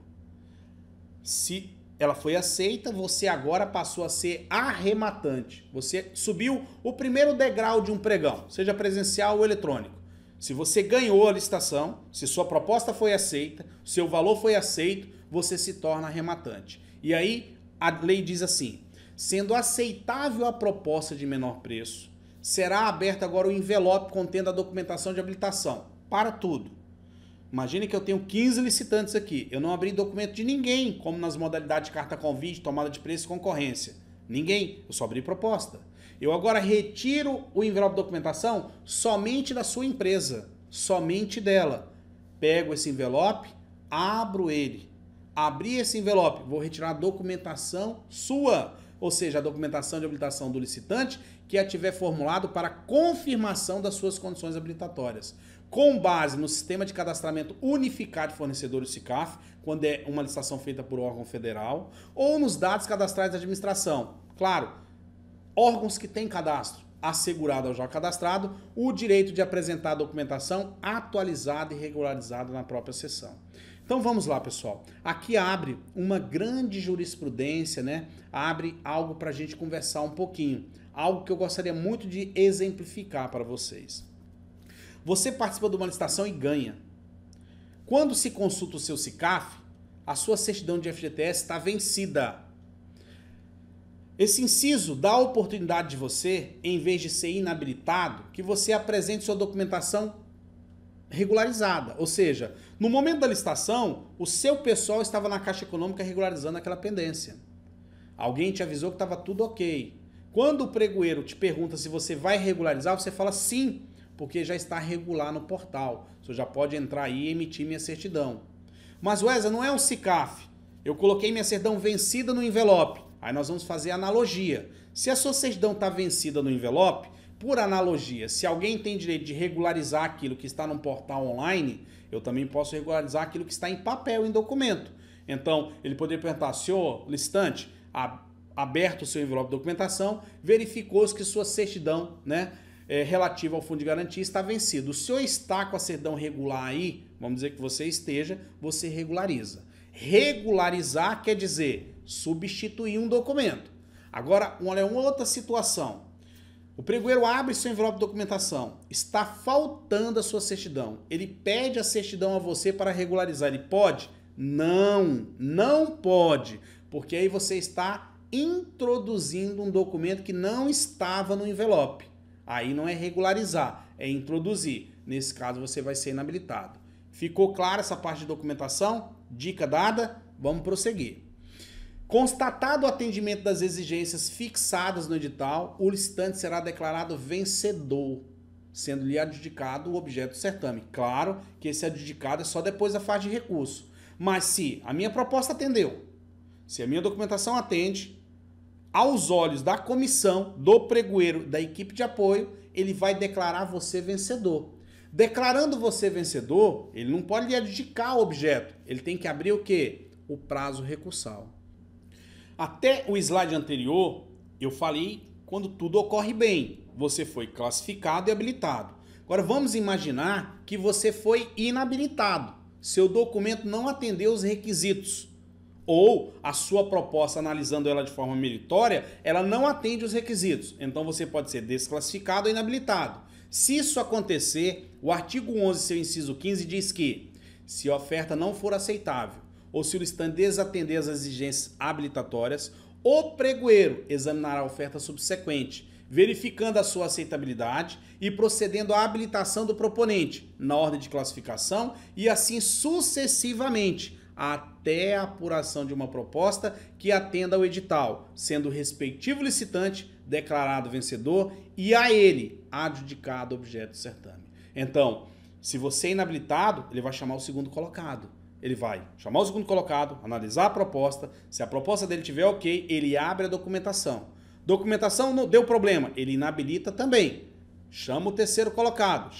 Se ela foi aceita, você agora passou a ser arrematante. Você subiu o primeiro degrau de um pregão, seja presencial ou eletrônico. Se você ganhou a licitação, se sua proposta foi aceita, seu valor foi aceito, você se torna arrematante. E aí a lei diz assim, sendo aceitável a proposta de menor preço, será aberto agora o envelope contendo a documentação de habilitação. Para tudo. Imagine que eu tenho 15 licitantes aqui. Eu não abri documento de ninguém, como nas modalidades de carta convite, tomada de preço e concorrência. Ninguém. Eu só abri proposta. Eu agora retiro o envelope de documentação somente da sua empresa. Somente dela. Pego esse envelope, abro ele. Abri esse envelope, vou retirar a documentação sua. Ou seja, a documentação de habilitação do licitante que a tiver formulado para confirmação das suas condições habilitatórias. com base no Sistema de Cadastramento Unificado de Fornecedores SICAF, quando é uma licitação feita por órgão federal, ou nos dados cadastrais da administração. Claro, órgãos que têm cadastro assegurado ao já cadastrado, o direito de apresentar a documentação atualizada e regularizada na própria sessão. Então vamos lá, pessoal. Aqui abre uma grande jurisprudência, né? Abre algo para a gente conversar um pouquinho. Algo que eu gostaria muito de exemplificar para vocês. Você participa de uma licitação e ganha. Quando se consulta o seu SICAF, a sua certidão de FGTS está vencida. Esse inciso dá a oportunidade de você, em vez de ser inabilitado, que você apresente sua documentação regularizada. Ou seja, no momento da licitação, o seu pessoal estava na Caixa Econômica regularizando aquela pendência. Alguém te avisou que estava tudo ok. Quando o pregoeiro te pergunta se você vai regularizar, você fala sim, porque já está regular no portal. Você já pode entrar aí e emitir minha certidão. Mas, Wesley, não é um SICAF. Eu coloquei minha certidão vencida no envelope. Aí nós vamos fazer analogia. Se a sua certidão está vencida no envelope, por analogia, se alguém tem direito de regularizar aquilo que está num portal online, eu também posso regularizar aquilo que está em papel, em documento. Então, ele poderia perguntar, senhor licitante, aberto o seu envelope de documentação, verificou-se que sua certidão, né, relativa ao fundo de garantia está vencido. O senhor está com a certidão regular aí, vamos dizer que você esteja, você regulariza. Regularizar quer dizer substituir um documento. Agora, olha uma outra situação. O pregoeiro abre seu envelope de documentação, está faltando a sua certidão. Ele pede a certidão a você para regularizar. Ele pode? Não, não pode, porque aí você está introduzindo um documento que não estava no envelope. Aí não é regularizar, é introduzir. Nesse caso você vai ser inabilitado. Ficou clara essa parte de documentação? Dica dada? Vamos prosseguir. Constatado o atendimento das exigências fixadas no edital, o licitante será declarado vencedor, sendo-lhe adjudicado o objeto do certame. Claro que esse adjudicado é só depois da fase de recurso. Mas se a minha proposta atendeu, se a minha documentação atende, aos olhos da comissão, do pregoeiro, da equipe de apoio, ele vai declarar você vencedor. Declarando você vencedor, ele não pode lhe adjudicar o objeto. Ele tem que abrir o quê? O prazo recursal. Até o slide anterior, eu falei quando tudo ocorre bem. Você foi classificado e habilitado. Agora vamos imaginar que você foi inabilitado. Seu documento não atendeu os requisitos. Ou a sua proposta, analisando ela de forma meritória, ela não atende os requisitos. Então você pode ser desclassificado ou inabilitado. Se isso acontecer, o artigo 11, seu inciso 15, diz que se a oferta não for aceitável, ou se o licitante desatender as exigências habilitatórias, o pregoeiro examinará a oferta subsequente, verificando a sua aceitabilidade e procedendo à habilitação do proponente na ordem de classificação e assim sucessivamente, até a apuração de uma proposta que atenda ao edital, sendo o respectivo licitante declarado vencedor e a ele adjudicado o objeto do certame. Então, se você é inabilitado, ele vai chamar o segundo colocado. Ele vai chamar o segundo colocado, analisar a proposta. Se a proposta dele tiver ok, ele abre a documentação. Documentação não deu problema, ele inabilita também. Chama o terceiro colocado,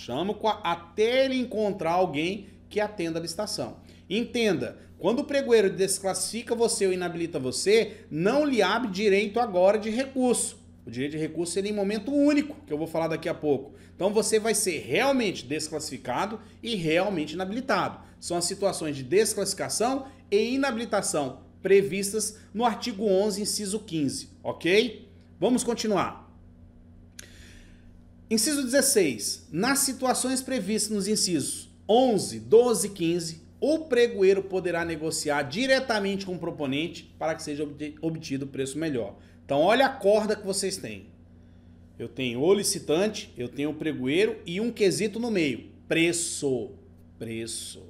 até ele encontrar alguém que atenda a licitação. Entenda, quando o pregoeiro desclassifica você ou inabilita você, não lhe abre direito agora de recurso. O direito de recurso é em momento único, que eu vou falar daqui a pouco. Então você vai ser realmente desclassificado e realmente inabilitado. São as situações de desclassificação e inabilitação previstas no artigo 11, inciso 15, ok? Vamos continuar. Inciso 16. Nas situações previstas nos incisos 11, 12 e 15, o pregoeiro poderá negociar diretamente com o proponente para que seja obtido o preço melhor. Então, olha a corda que vocês têm. Eu tenho o licitante, eu tenho o pregoeiro e um quesito no meio. Preço. Preço.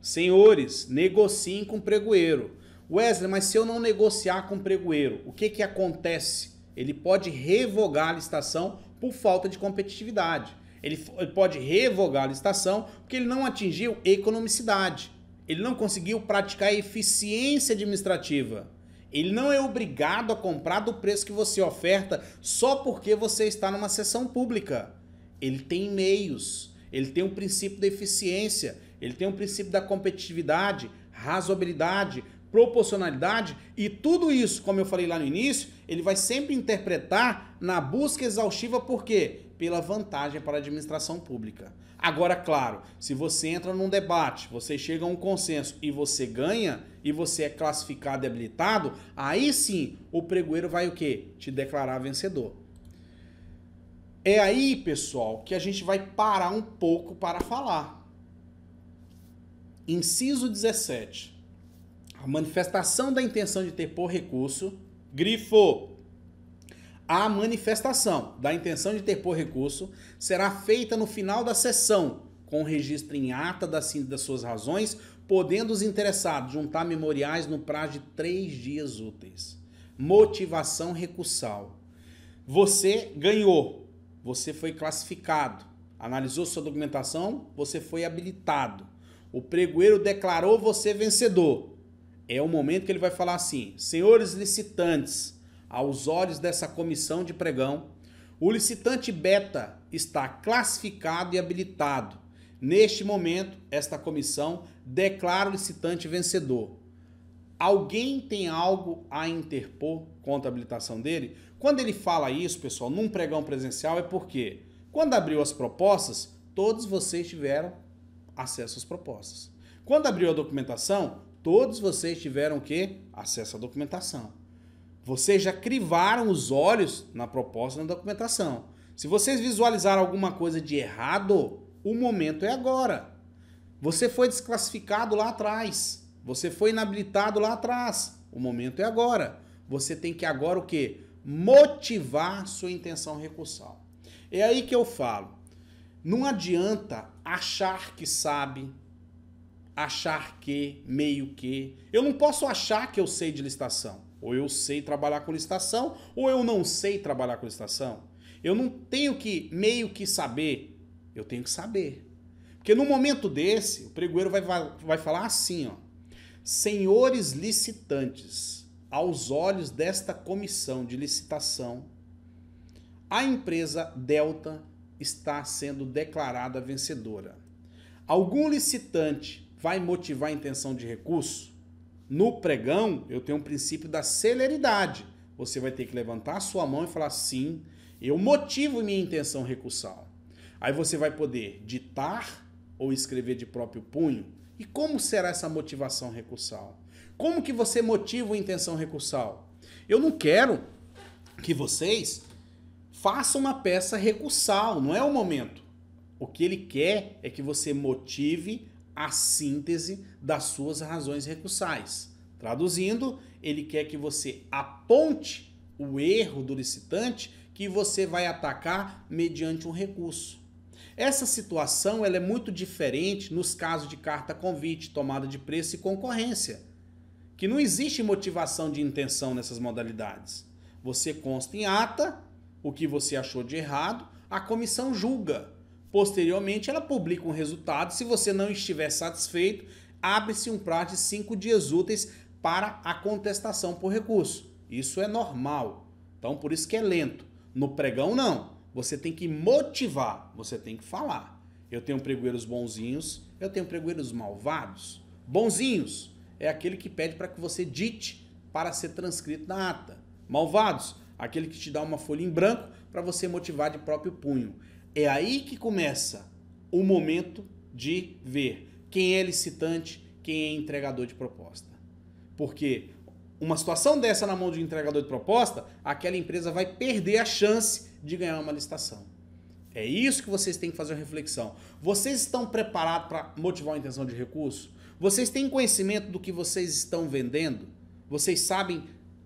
Senhores, negociem com o pregoeiro. Wesley, mas se eu não negociar com o pregoeiro, o que acontece? Ele pode revogar a licitação por falta de competitividade. Ele pode revogar a licitação porque ele não atingiu economicidade. Ele não conseguiu praticar eficiência administrativa. Ele não é obrigado a comprar do preço que você oferta só porque você está numa sessão pública. Ele tem meios. ele tem um princípio da eficiência, ele tem um princípio da competitividade, razoabilidade, proporcionalidade, e tudo isso, como eu falei lá no início, ele vai sempre interpretar na busca exaustiva, por quê? Pela vantagem para a administração pública. Agora, claro, se você entra num debate, você chega a um consenso e você ganha, e você é classificado e habilitado, aí sim o pregoeiro vai o quê? Te declarar vencedor. É aí, pessoal, que a gente vai parar um pouco para falar. Inciso 17. A manifestação da intenção de interpor recurso, grifo. A manifestação da intenção de interpor recurso será feita no final da sessão, com registro em ata da síntese das suas razões, podendo os interessados juntar memoriais no prazo de 3 dias úteis. Motivação recursal. Você ganhou, você foi classificado, analisou sua documentação, você foi habilitado. O pregoeiro declarou você vencedor. É o momento que ele vai falar assim: senhores licitantes, aos olhos dessa comissão de pregão, o licitante beta está classificado e habilitado. Neste momento, esta comissão declara o licitante vencedor. Alguém tem algo a interpor contra a habilitação dele? Quando ele fala isso, pessoal, num pregão presencial, é porque quando abriu as propostas, todos vocês tiveram acesso às propostas. Quando abriu a documentação, todos vocês tiveram o quê? Acesso à documentação. Vocês já crivaram os olhos na proposta e na documentação. Se vocês visualizaram alguma coisa de errado, o momento é agora. Você foi desclassificado lá atrás. Você foi inabilitado lá atrás. O momento é agora. Você tem que agora o quê? Motivar sua intenção recursal. É aí que eu falo. Não adianta achar que sabe, achar que, meio que. Eu não posso achar que eu sei de licitação. Ou eu sei trabalhar com licitação, ou eu não sei trabalhar com licitação. Eu não tenho que meio que saber, eu tenho que saber. Porque no momento desse, o pregoeiro vai falar assim, ó: senhores licitantes, aos olhos desta comissão de licitação, a empresa Delta está sendo declarada vencedora. Algum licitante vai motivar a intenção de recurso? No pregão, eu tenho um princípio da celeridade. Você vai ter que levantar a sua mão e falar: sim, eu motivo minha intenção recursal. Aí você vai poder ditar ou escrever de próprio punho. E como será essa motivação recursal? Como que você motiva a intenção recursal? Eu não quero que vocês façam uma peça recursal, não é o momento. O que ele quer é que você motive a síntese das suas razões recursais. Traduzindo, ele quer que você aponte o erro do licitante que você vai atacar mediante um recurso. Essa situação ela é muito diferente nos casos de carta convite, tomada de preço e concorrência, que não existe motivação de intenção nessas modalidades. Você consta em ata o que você achou de errado, a comissão julga. Posteriormente, ela publica um resultado. Se você não estiver satisfeito, abre-se um prazo de 5 dias úteis para a contestação por recurso. Isso é normal. Então, por isso que é lento. No pregão, não. Você tem que motivar, você tem que falar. Eu tenho pregoeiros bonzinhos, eu tenho pregoeiros malvados. Bonzinhos é aquele que pede para que você dite para ser transcrito na ata. Malvados, aquele que te dá uma folha em branco para você motivar de próprio punho. É aí que começa o momento de ver quem é licitante, quem é entregador de proposta. Porque uma situação dessa na mão de um entregador de proposta, aquela empresa vai perder a chance de ganhar uma licitação. É isso que vocês têm que fazer uma reflexão. Vocês estão preparados para motivar a intenção de recurso? Vocês têm conhecimento do que vocês estão vendendo? Vocês sabem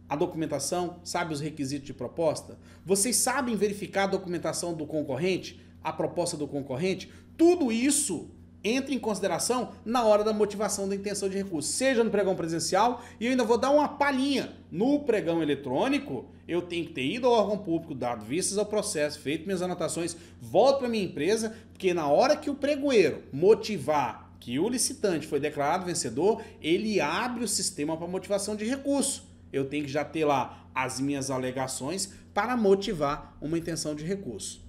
a documentação, sabe os requisitos de proposta? Vocês sabem verificar a documentação do concorrente, a proposta do concorrente? Tudo isso entra em consideração na hora da motivação da intenção de recurso, seja no pregão presencial, e eu ainda vou dar uma palhinha. No pregão eletrônico, eu tenho que ter ido ao órgão público, dado vistas ao processo, feito minhas anotações, volto para minha empresa, porque na hora que o pregoeiro motivar que o licitante foi declarado vencedor, ele abre o sistema para motivação de recurso. Eu tenho que já ter lá as minhas alegações para motivar uma intenção de recurso.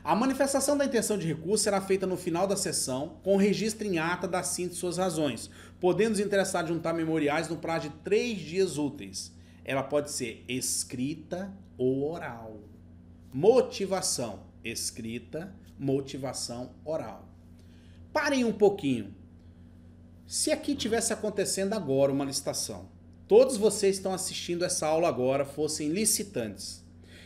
A manifestação da intenção de recurso será feita no final da sessão, com registro em ata da síntese de suas razões, podendo os interessados juntar memoriais no prazo de 3 dias úteis. Ela pode ser escrita ou oral. Motivação escrita, motivação oral. Parem um pouquinho. Se aqui tivesse acontecendo agora uma licitação, todos vocês que estão assistindo essa aula agora fossem licitantes.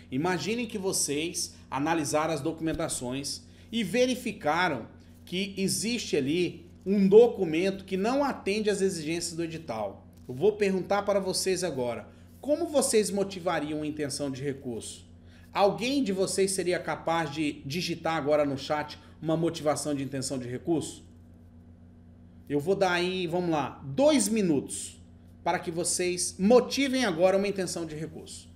Imaginem que vocês analisaram as documentações e verificaram que existe ali um documento que não atende às exigências do edital. Eu vou perguntar para vocês agora, como vocês motivariam a intenção de recurso? Alguém de vocês seria capaz de digitar agora no chat uma motivação de intenção de recurso? Eu vou dar aí, vamos lá, 2 minutos para que vocês motivem agora uma intenção de recurso.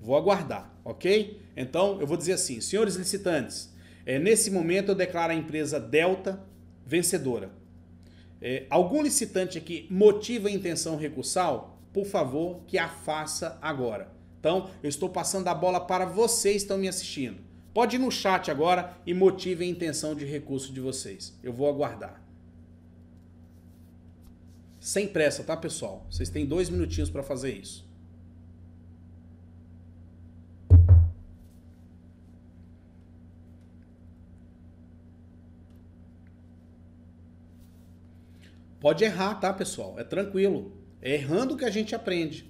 Vou aguardar, ok? Então, eu vou dizer assim, senhores licitantes, nesse momento eu declaro a empresa Delta vencedora. Algum licitante aqui motiva a intenção recursal? Por favor, que a faça agora. Então, eu estou passando a bola para vocês que estão me assistindo. Pode ir no chat agora e motive a intenção de recurso de vocês. Eu vou aguardar. Sem pressa, tá, pessoal? Vocês têm 2 minutinhos para fazer isso. Pode errar, tá, pessoal? É tranquilo. É errando que a gente aprende.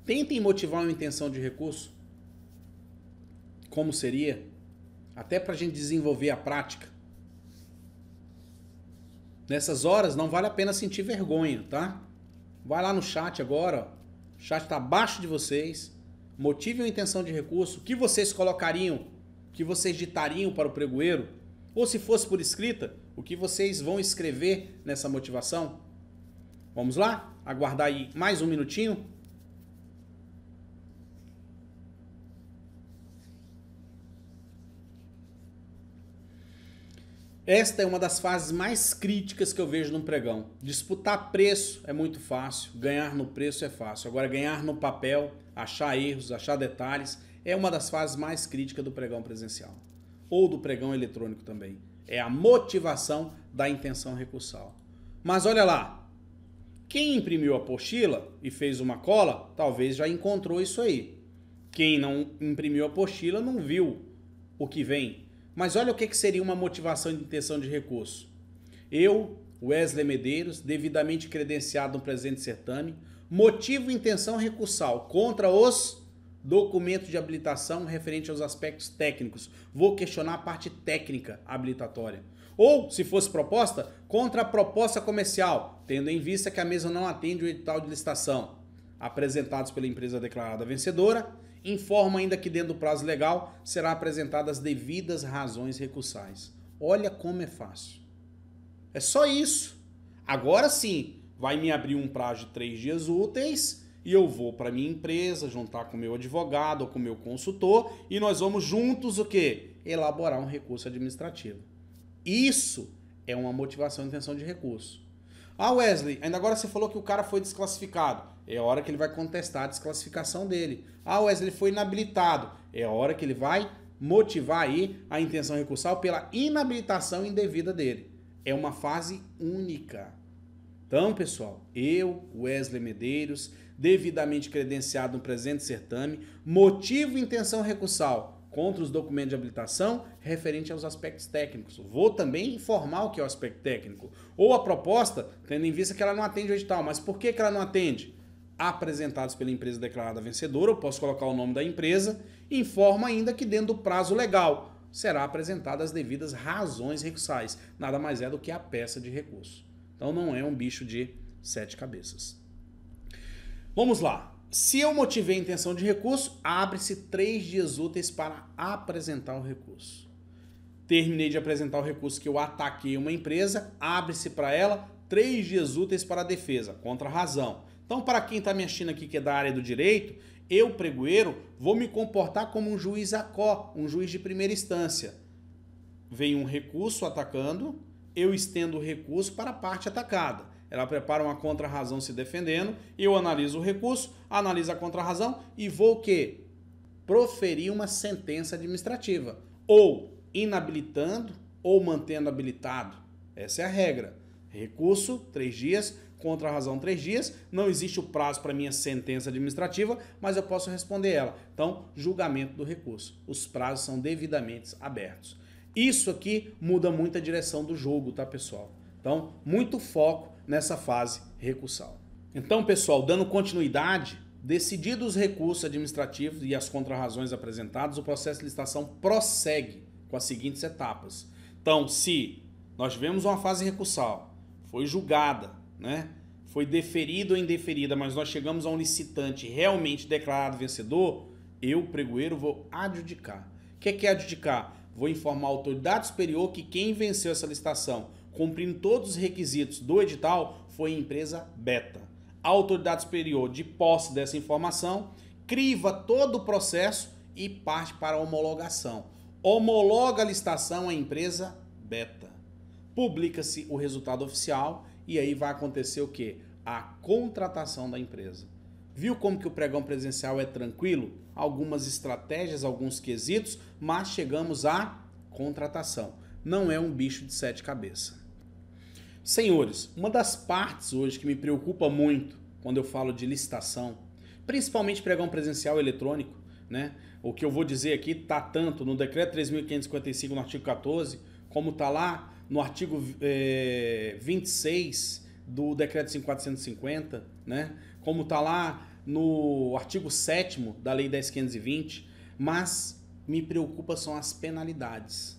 Tentem motivar uma intenção de recurso. Como seria? Até para a gente desenvolver a prática. Nessas horas não vale a pena sentir vergonha, tá? Vai lá no chat agora. O chat está abaixo de vocês. Motive uma intenção de recurso. O que vocês colocariam? O que vocês ditariam para o pregoeiro? Ou se fosse por escrita, o que vocês vão escrever nessa motivação? Vamos lá? Aguardar aí mais um minutinho. Esta é uma das fases mais críticas que eu vejo num pregão. Disputar preço é muito fácil, ganhar no preço é fácil. Agora, ganhar no papel, achar erros, achar detalhes, é uma das fases mais críticas do pregão presencial. Ou do pregão eletrônico também. É a motivação da intenção recursal. Mas olha lá, quem imprimiu a apostila e fez uma cola, talvez já encontrou isso aí. Quem não imprimiu a apostila não viu o que vem. Mas olha o que seria uma motivação de intenção de recurso. Eu, Wesley Medeiros, devidamente credenciado no presente certame, motivo intenção recursal contra os documentos de habilitação referente aos aspectos técnicos. Vou questionar a parte técnica habilitatória. Ou, se fosse proposta, contra a proposta comercial, tendo em vista que a mesma não atende o edital de licitação. Apresentados pela empresa declarada vencedora, informa ainda que dentro do prazo legal será apresentadas as devidas razões recursais. Olha como é fácil. É só isso. Agora sim, vai me abrir um prazo de 3 dias úteis e eu vou para minha empresa, juntar com o meu advogado ou com o meu consultor e nós vamos juntos o quê? Elaborar um recurso administrativo. Isso é uma motivação de intenção de recurso. Ah, Wesley, ainda agora você falou que o cara foi desclassificado. É a hora que ele vai contestar a desclassificação dele. Ah, Wesley, ele foi inabilitado. É a hora que ele vai motivar aí a intenção recursal pela inabilitação indevida dele. É uma fase única. Então, pessoal, eu, Wesley Medeiros, devidamente credenciado no presente certame, motivo intenção recursal contra os documentos de habilitação referente aos aspectos técnicos. Vou também informar o que é o aspecto técnico. Ou a proposta, tendo em vista que ela não atende o edital. Mas por que ela não atende? Apresentados pela empresa declarada vencedora, eu posso colocar o nome da empresa, informa ainda que dentro do prazo legal será apresentada as devidas razões recursais. Nada mais é do que a peça de recurso. Então não é um bicho de 7 cabeças. Vamos lá. Se eu motivei a intenção de recurso, abre-se 3 dias úteis para apresentar o recurso. Terminei de apresentar o recurso que eu ataquei uma empresa, abre-se para ela 3 dias úteis para a defesa, contra a razão. Então, para quem está me assistindo aqui que é da área do direito, eu, pregoeiro, vou me comportar como um juiz ACO, um juiz de primeira instância. Vem um recurso atacando, eu estendo o recurso para a parte atacada. Ela prepara uma contra-razão se defendendo, eu analiso o recurso, analiso a contra-razão e vou o quê? proferir uma sentença administrativa, ou inabilitando ou mantendo habilitado. Essa é a regra. Recurso, 3 dias, contra a razão 3 dias, não existe o prazo para minha sentença administrativa, mas eu posso responder ela. Então, julgamento do recurso. Os prazos são devidamente abertos. Isso aqui muda muito a direção do jogo, tá, pessoal? Então, muito foco nessa fase recursal. Então, pessoal, dando continuidade, decididos os recursos administrativos e as contrarrazões apresentadas, o processo de licitação prossegue com as seguintes etapas. Então, se nós tivemos uma fase recursal, foi julgada, né? Foi deferida ou indeferida, mas nós chegamos a um licitante realmente declarado vencedor, eu, pregoeiro, vou adjudicar. O que é adjudicar? Vou informar a autoridade superior que quem venceu essa licitação, cumprindo todos os requisitos do edital, foi a empresa beta. A autoridade superior, de posse dessa informação, criva todo o processo e parte para a homologação. Homologa a licitação à empresa beta. Publica-se o resultado oficial e aí vai acontecer o quê? A contratação da empresa. Viu como que o pregão presencial é tranquilo? Algumas estratégias, alguns quesitos, mas chegamos à contratação. Não é um bicho de 7 cabeças. Senhores, uma das partes hoje que me preocupa muito quando eu falo de licitação, principalmente pregão presencial eletrônico, né? O que eu vou dizer aqui está tanto no decreto 3.555, no artigo 14, como está lá no artigo 26 do decreto 5.450, né? Como está lá no artigo 7º da lei 10.520, mas me preocupa são as penalidades.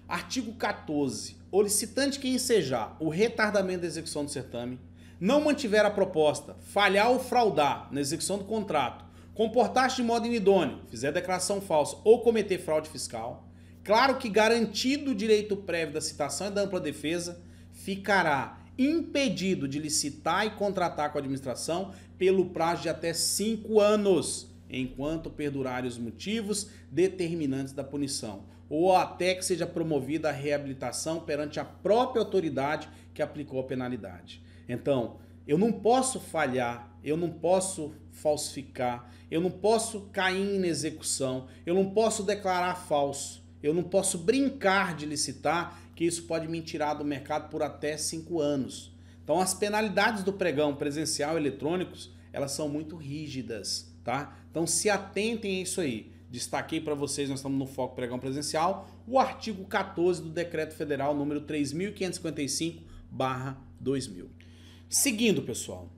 Artigo 14. O licitante que ensejar o retardamento da execução do certame, não mantiver a proposta, falhar ou fraudar na execução do contrato, comportar-se de modo inidôneo, fizer declaração falsa ou cometer fraude fiscal, claro que garantido o direito prévio da citação e da ampla defesa, ficará impedido de licitar e contratar com a administração pelo prazo de até 5 anos, enquanto perdurarem os motivos determinantes da punição, ou até que seja promovida a reabilitação perante a própria autoridade que aplicou a penalidade. Então, eu não posso falhar, eu não posso falsificar, eu não posso cair em execução, eu não posso declarar falso, eu não posso brincar de licitar, que isso pode me tirar do mercado por até 5 anos. Então, as penalidades do pregão presencial eletrônicos, elas são muito rígidas, tá? Então, se atentem a isso aí. Destaquei para vocês, nós estamos no foco pregão presencial, o artigo 14 do Decreto Federal número 3.555/2000. Seguindo, pessoal,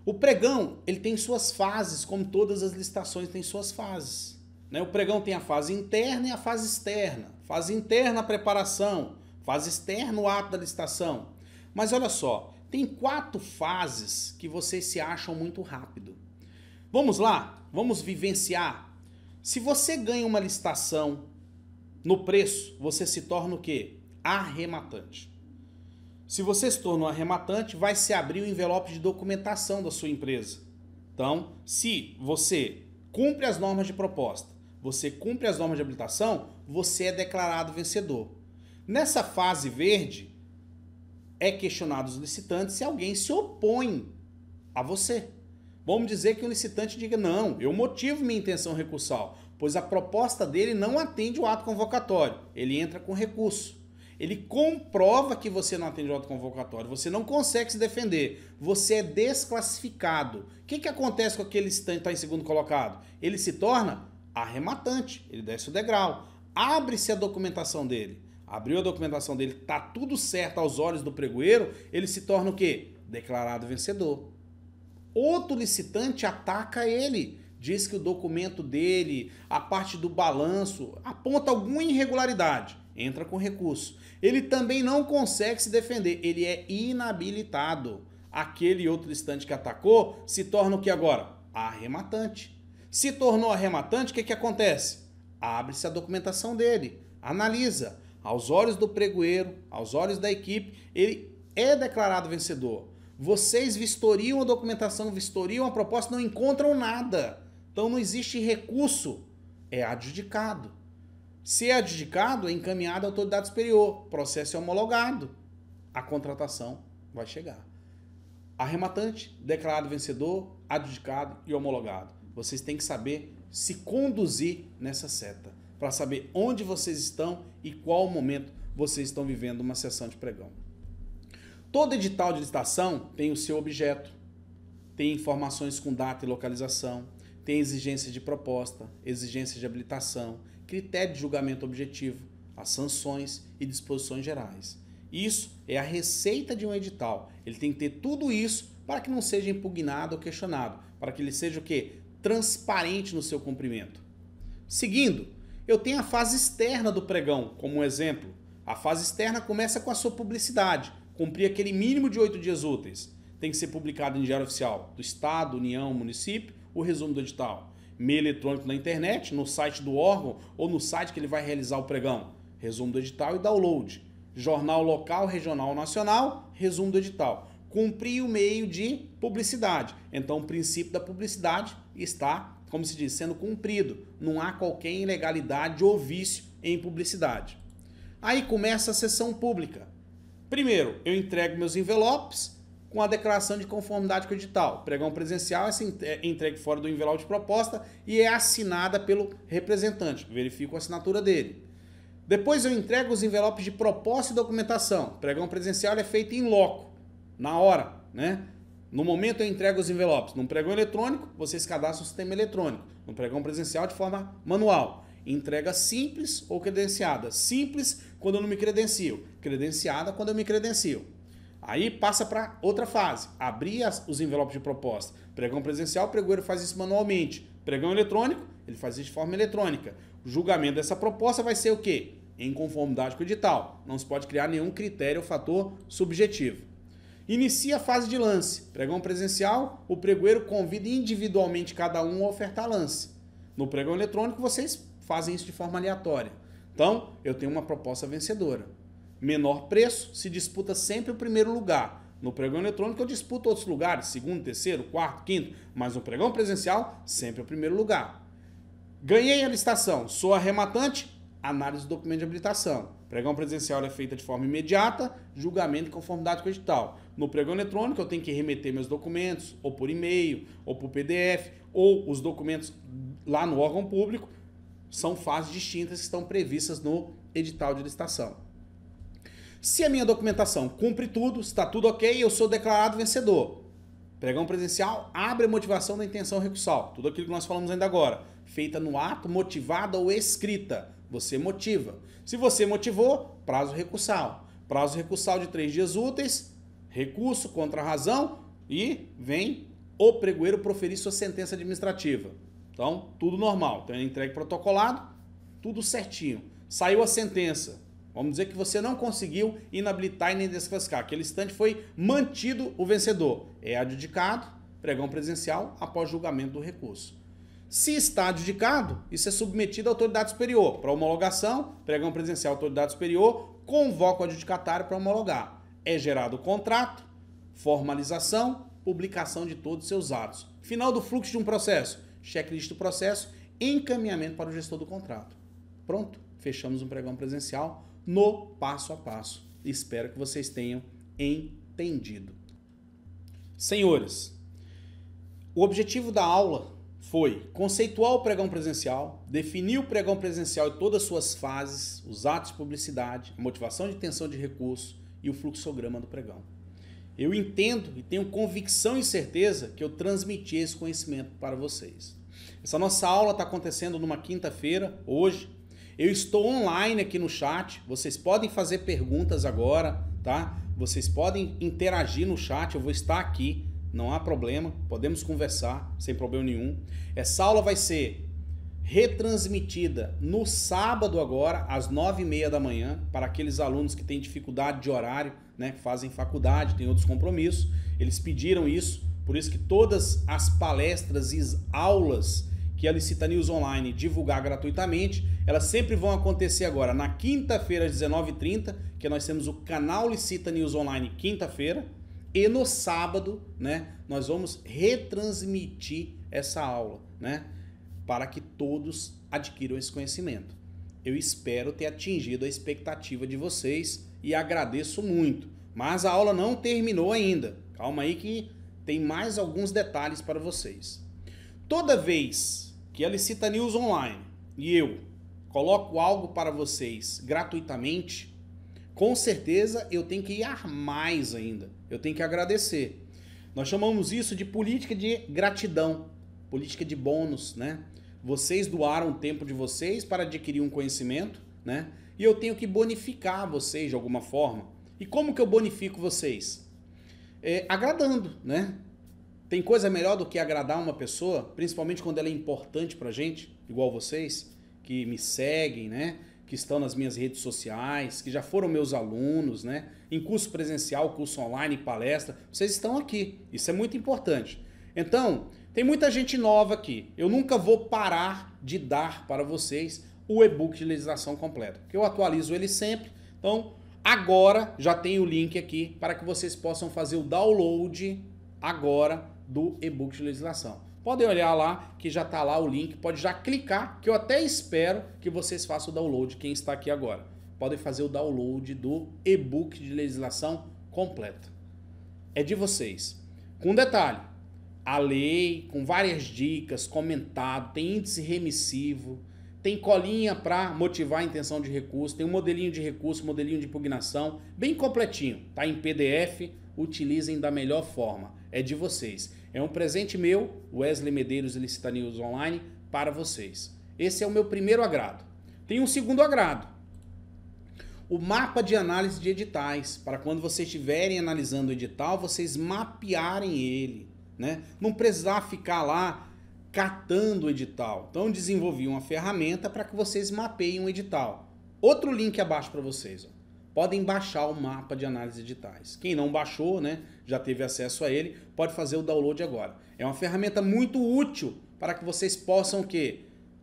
o pregão ele tem suas fases, como todas as licitações têm suas fases, né? O pregão tem a fase interna e a fase externa. Fase interna, a preparação. Fase externa, o ato da licitação. Mas olha só, tem 4 fases que vocês se acham muito rápido. Vamos lá? Vamos vivenciar? Se você ganha uma licitação no preço, você se torna o quê? Arrematante. Se você se tornou arrematante, vai se abrir o envelope de documentação da sua empresa. Então, se você cumpre as normas de proposta, você cumpre as normas de habilitação, você é declarado vencedor. Nessa fase verde, é questionado os licitantes se alguém se opõe a você. Vamos dizer que o licitante diga, não, eu motivo minha intenção recursal, pois a proposta dele não atende o ato convocatório. Ele entra com recurso. Ele comprova que você não atende o ato convocatório, você não consegue se defender, você é desclassificado. O que acontece com aquele licitante que está em segundo colocado? Ele se torna arrematante, ele desce o degrau. Abre-se a documentação dele. Abriu a documentação dele, está tudo certo aos olhos do pregoeiro, ele se torna o quê? Declarado vencedor. Outro licitante ataca ele, diz que o documento dele, a parte do balanço, aponta alguma irregularidade, entra com recurso. Ele também não consegue se defender, ele é inabilitado. Aquele outro licitante que atacou se torna o que agora? Arrematante. Se tornou arrematante, o que acontece? Abre-se a documentação dele, analisa. Aos olhos do pregoeiro, aos olhos da equipe, ele é declarado vencedor. Vocês vistoriam a documentação, vistoriam a proposta, não encontram nada. Então não existe recurso, é adjudicado. Se é adjudicado, é encaminhado à autoridade superior, processo é homologado, a contratação vai chegar. Arrematante, declarado vencedor, adjudicado e homologado. Vocês têm que saber se conduzir nessa seta, para saber onde vocês estão e qual momento vocês estão vivendo uma sessão de pregão. Todo edital de licitação tem o seu objeto, tem informações com data e localização, tem exigências de proposta, exigências de habilitação, critério de julgamento objetivo, as sanções e disposições gerais. Isso é a receita de um edital. Ele tem que ter tudo isso para que não seja impugnado ou questionado, para que ele seja o quê? Transparente no seu cumprimento. Seguindo, eu tenho a fase externa do pregão como um exemplo. A fase externa começa com a sua publicidade, cumprir aquele mínimo de 8 dias úteis. Tem que ser publicado em Diário Oficial do Estado, União, Município, o resumo do edital. Meio eletrônico na internet, no site do órgão ou no site que ele vai realizar o pregão. Resumo do edital e download. Jornal local, regional, nacional, resumo do edital. Cumprir o meio de publicidade. Então o princípio da publicidade está, como se diz, sendo cumprido. Não há qualquer ilegalidade ou vício em publicidade. Aí começa a sessão pública. Primeiro, eu entrego meus envelopes com a declaração de conformidade com o edital. Pregão presencial é entregue fora do envelope de proposta e é assinada pelo representante. Verifico a assinatura dele. Depois eu entrego os envelopes de proposta e documentação. Pregão presencial é feito em loco, na hora, né? No momento eu entrego os envelopes. Num pregão eletrônico, vocês cadastram o sistema eletrônico. No pregão presencial, de forma manual. Entrega simples ou credenciada. Simples quando eu não me credencio. Credenciada quando eu me credencio. Aí passa para outra fase. Abrir os envelopes de proposta. Pregão presencial, o pregoeiro faz isso manualmente. Pregão eletrônico, ele faz isso de forma eletrônica. O julgamento dessa proposta vai ser o quê? Em conformidade com o edital. Não se pode criar nenhum critério ou fator subjetivo. Inicia a fase de lance. Pregão presencial, o pregoeiro convida individualmente cada um a ofertar lance. No pregão eletrônico, vocês fazem isso de forma aleatória. Então, eu tenho uma proposta vencedora. Menor preço, se disputa sempre o primeiro lugar. No pregão eletrônico eu disputo outros lugares, segundo, terceiro, quarto, quinto, mas no pregão presencial, sempre o primeiro lugar. Ganhei a licitação, sou arrematante, análise do documento de habilitação. Pregão presencial é feita de forma imediata, julgamento e conformidade com o edital. No pregão eletrônico eu tenho que remeter meus documentos, ou por e-mail, ou por PDF, ou os documentos lá no órgão público. São fases distintas que estão previstas no edital de licitação. Se a minha documentação cumpre tudo, está tudo ok, eu sou declarado vencedor. Pregão presencial abre a motivação da intenção recursal. Tudo aquilo que nós falamos ainda agora. Feita no ato, motivada ou escrita. Você motiva. Se você motivou, prazo recursal. Prazo recursal de 3 dias úteis, recurso contra a razão e vem o pregoeiro proferir sua sentença administrativa. Então, tudo normal. Então, entregue protocolado, tudo certinho. Saiu a sentença. Vamos dizer que você não conseguiu inabilitar e nem desclassificar. Aquele instante foi mantido o vencedor. É adjudicado, pregão presencial, após julgamento do recurso. Se está adjudicado, isso é submetido à autoridade superior. Para homologação, pregão presencial, autoridade superior, convoca o adjudicatário para homologar. É gerado o contrato, formalização, publicação de todos os seus atos. Final do fluxo de um processo, checklist do processo, encaminhamento para o gestor do contrato. Pronto, fechamos um pregão presencial no passo a passo. Espero que vocês tenham entendido. Senhores, o objetivo da aula foi conceituar o pregão presencial, definir o pregão presencial e todas as suas fases, os atos de publicidade, a motivação de intenção de recurso e o fluxograma do pregão. Eu entendo e tenho convicção e certeza que eu transmiti esse conhecimento para vocês. Essa nossa aula está acontecendo numa quinta-feira, hoje. Eu estou online aqui no chat, vocês podem fazer perguntas agora, tá? Vocês podem interagir no chat, eu vou estar aqui, não há problema, podemos conversar sem problema nenhum. Essa aula vai ser retransmitida no sábado agora, às 9h30 da manhã, para aqueles alunos que têm dificuldade de horário, né, que fazem faculdade, têm outros compromissos. Eles pediram isso, por isso que todas as palestras e aulas que a Licita News Online divulgar gratuitamente, elas sempre vão acontecer agora na quinta-feira às 19h30, que nós temos o canal Licita News Online quinta-feira, e no sábado, né, nós vamos retransmitir essa aula, né, para que todos adquiram esse conhecimento. Eu espero ter atingido a expectativa de vocês e agradeço muito, mas a aula não terminou ainda. Calma aí que tem mais alguns detalhes para vocês. Toda vez que a Licita News Online e eu coloco algo para vocês gratuitamente, com certeza eu tenho que ir a mais ainda. Eu tenho que agradecer. Nós chamamos isso de política de gratidão, política de bônus, né? Vocês doaram o tempo de vocês para adquirir um conhecimento, né? E eu tenho que bonificar vocês de alguma forma. E como que eu bonifico vocês? Agradando, né? Tem coisa melhor do que agradar uma pessoa, principalmente quando ela é importante pra gente, igual vocês, que me seguem, né? Que estão nas minhas redes sociais, que já foram meus alunos, né? Em curso presencial, curso online, palestra, vocês estão aqui. Isso é muito importante. Então, tem muita gente nova aqui. Eu nunca vou parar de dar para vocês o e-book de legislação completa, porque eu atualizo ele sempre. Então, agora já tem o link aqui para que vocês possam fazer o download agora do e-book de legislação. Podem olhar lá, que já está lá o link, pode já clicar, que eu até espero que vocês façam o download, quem está aqui agora. Podem fazer o download do e-book de legislação completa. É de vocês. Com detalhe, a lei, com várias dicas, comentado, tem índice remissivo, tem colinha para motivar a intenção de recurso, tem um modelinho de recurso, modelinho de impugnação, bem completinho, tá em PDF, utilizem da melhor forma, é de vocês. É um presente meu, Wesley Medeiros e Licita News Online, para vocês. Esse é o meu primeiro agrado. Tem um segundo agrado. O mapa de análise de editais, para quando vocês estiverem analisando o edital, vocês mapearem ele, né? Não precisar ficar lá catando o edital. Então eu desenvolvi uma ferramenta para que vocês mapeiem um edital. Outro link abaixo para vocês, ó. Podem baixar o mapa de análise de editais. Quem não baixou, né, já teve acesso a ele, pode fazer o download agora. É uma ferramenta muito útil para que vocês possam o quê?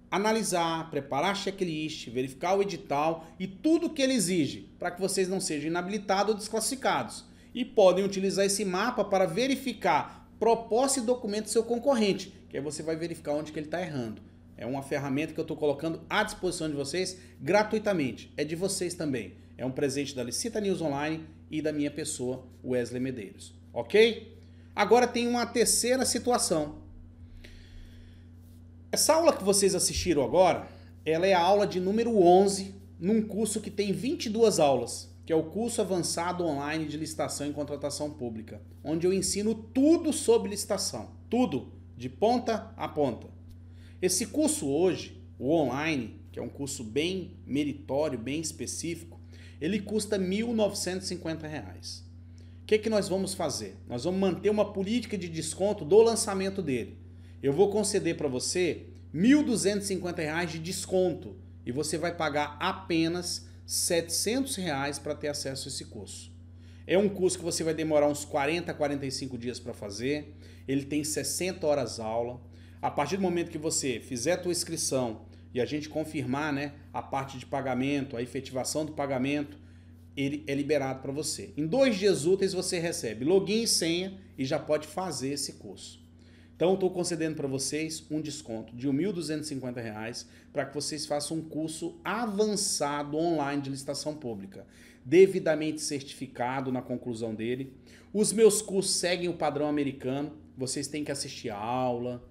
Analisar, preparar a checklist, verificar o edital e tudo que ele exige, para que vocês não sejam inabilitados ou desclassificados. E podem utilizar esse mapa para verificar proposta e documento do seu concorrente, que aí você vai verificar onde que ele está errando. É uma ferramenta que eu estou colocando à disposição de vocês gratuitamente. É de vocês também. É um presente da Licita News Online e da minha pessoa, Wesley Medeiros. Ok? Agora tem uma terceira situação. Essa aula que vocês assistiram agora, ela é a aula de número 11, num curso que tem 22 aulas, que é o curso avançado online de licitação e contratação pública, onde eu ensino tudo sobre licitação, tudo, de ponta a ponta. Esse curso hoje, o online, que é um curso bem meritório, bem específico, ele custa R$ 1.950. O que nós vamos fazer? Nós vamos manter uma política de desconto do lançamento dele. Eu vou conceder para você R$ 1.250 de desconto e você vai pagar apenas R$ 700 para ter acesso a esse curso. É um curso que você vai demorar uns 40 a 45 dias para fazer. Ele tem 60 horas aula. A partir do momento que você fizer a tua inscrição e a gente confirmar, né, a parte de pagamento, a efetivação do pagamento, ele é liberado para você. Em 2 dias úteis você recebe login e senha e já pode fazer esse curso. Então eu estou concedendo para vocês um desconto de R$ 1.250 para que vocês façam um curso avançado online de licitação pública, devidamente certificado na conclusão dele. Os meus cursos seguem o padrão americano, vocês têm que assistir a aula,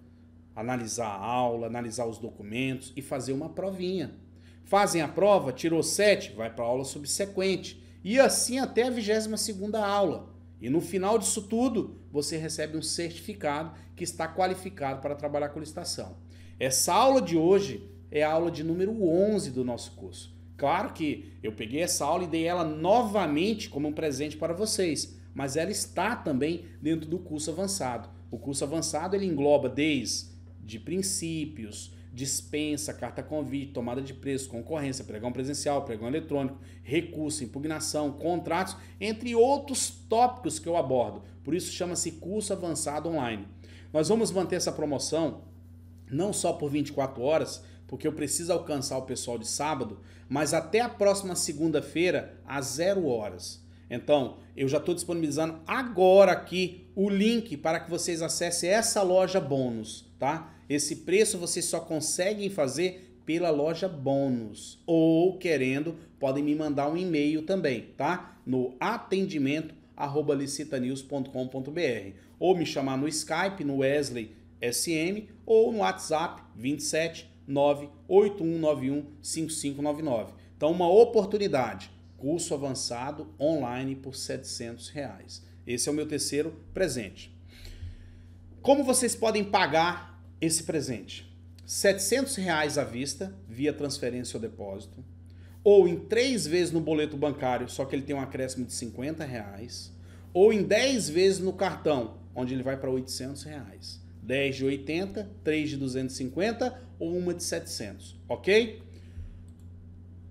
analisar os documentos e fazer uma provinha. Fazem a prova, tirou 7, vai para a aula subsequente. E assim até a 22ª aula. E no final disso tudo, você recebe um certificado que está qualificado para trabalhar com licitação. Essa aula de hoje é a aula de número 11 do nosso curso. Claro que eu peguei essa aula e dei ela novamente como um presente para vocês, mas ela está também dentro do curso avançado. O curso avançado ele engloba desde princípios, dispensa, carta convite, tomada de preço, concorrência, pregão presencial, pregão eletrônico, recurso, impugnação, contratos, entre outros tópicos que eu abordo. Por isso chama-se curso avançado online. Nós vamos manter essa promoção não só por 24 horas, porque eu preciso alcançar o pessoal de sábado, mas até a próxima segunda-feira às 0 horas. Então, eu já estou disponibilizando agora aqui o link para que vocês acessem essa loja bônus, tá? Esse preço vocês só conseguem fazer pela loja bônus. Ou, querendo, podem me mandar um e-mail também, tá? No atendimento@licitanews.com.br ou me chamar no Skype, no Wesley SM ou no WhatsApp 27 98191 5599. Então, uma oportunidade, curso avançado online por R$ 700. Esse é o meu terceiro presente. Como vocês podem pagar esse presente? R$ 700 à vista, via transferência ou depósito, ou em 3 vezes no boleto bancário, só que ele tem um acréscimo de R$ 50, ou em 10 vezes no cartão, onde ele vai para R$ 800. 10 de 80, 3 de 250 ou uma de 700, ok?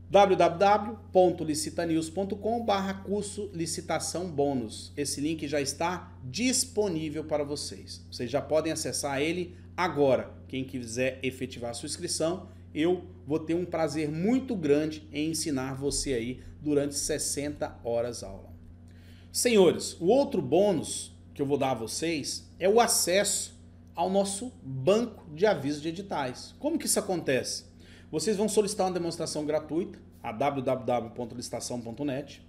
www.licitanews.com/curso licitação bônus. Esse link já está disponível para vocês. Vocês já podem acessar ele agora. Quem quiser efetivar a sua inscrição, eu vou ter um prazer muito grande em ensinar você aí durante 60 horas aula. Senhores, o outro bônus que eu vou dar a vocês é o acesso ao nosso banco de avisos de editais. Como que isso acontece? Vocês vão solicitar uma demonstração gratuita a www.licitação.net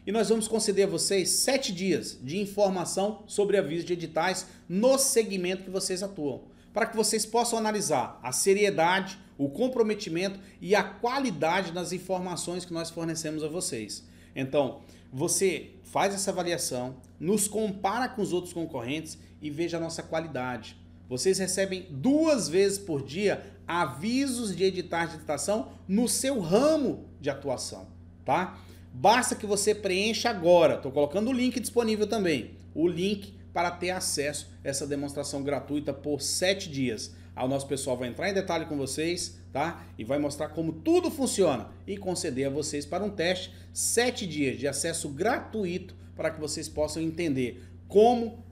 e nós vamos conceder a vocês 7 dias de informação sobre avisos de editais no segmento que vocês atuam, para que vocês possam analisar a seriedade, o comprometimento e a qualidade das informações que nós fornecemos a vocês. Então, você faz essa avaliação, nos compara com os outros concorrentes e veja a nossa qualidade. Vocês recebem 2 vezes por dia avisos de editais de licitação no seu ramo de atuação, tá? Basta que você preencha agora, estou colocando o link disponível também, o link para ter acesso a essa demonstração gratuita por 7 dias. O nosso pessoal vai entrar em detalhe com vocês, tá? E vai mostrar como tudo funciona e conceder a vocês para um teste 7 dias de acesso gratuito para que vocês possam entender como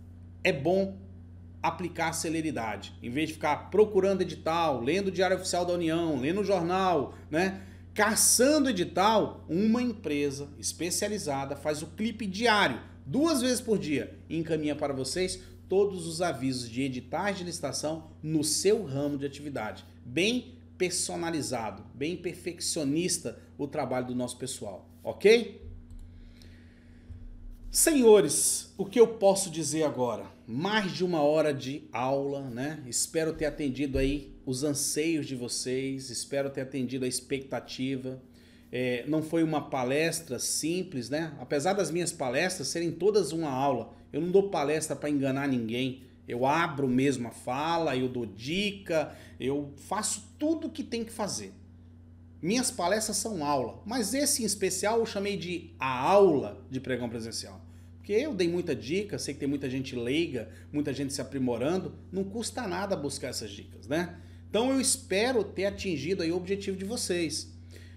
é bom aplicar celeridade. Em vez de ficar procurando edital, lendo o Diário Oficial da União, lendo o jornal, né? Caçando edital, uma empresa especializada faz o clipe diário, 2 vezes por dia, e encaminha para vocês todos os avisos de editais de licitação no seu ramo de atividade. Bem personalizado, bem perfeccionista o trabalho do nosso pessoal, ok? Senhores, o que eu posso dizer agora? Mais de 1 hora de aula, né? Espero ter atendido aí os anseios de vocês, espero ter atendido a expectativa. Não foi uma palestra simples, né? Apesar das minhas palestras serem todas uma aula, eu não dou palestra para enganar ninguém. Eu abro mesmo a fala, eu dou dica, eu faço tudo o que tem que fazer. Minhas palestras são aula, mas esse em especial eu chamei de a aula de pregão presencial. Porque eu dei muita dica, sei que tem muita gente leiga, muita gente se aprimorando, não custa nada buscar essas dicas, né? Então eu espero ter atingido aí o objetivo de vocês.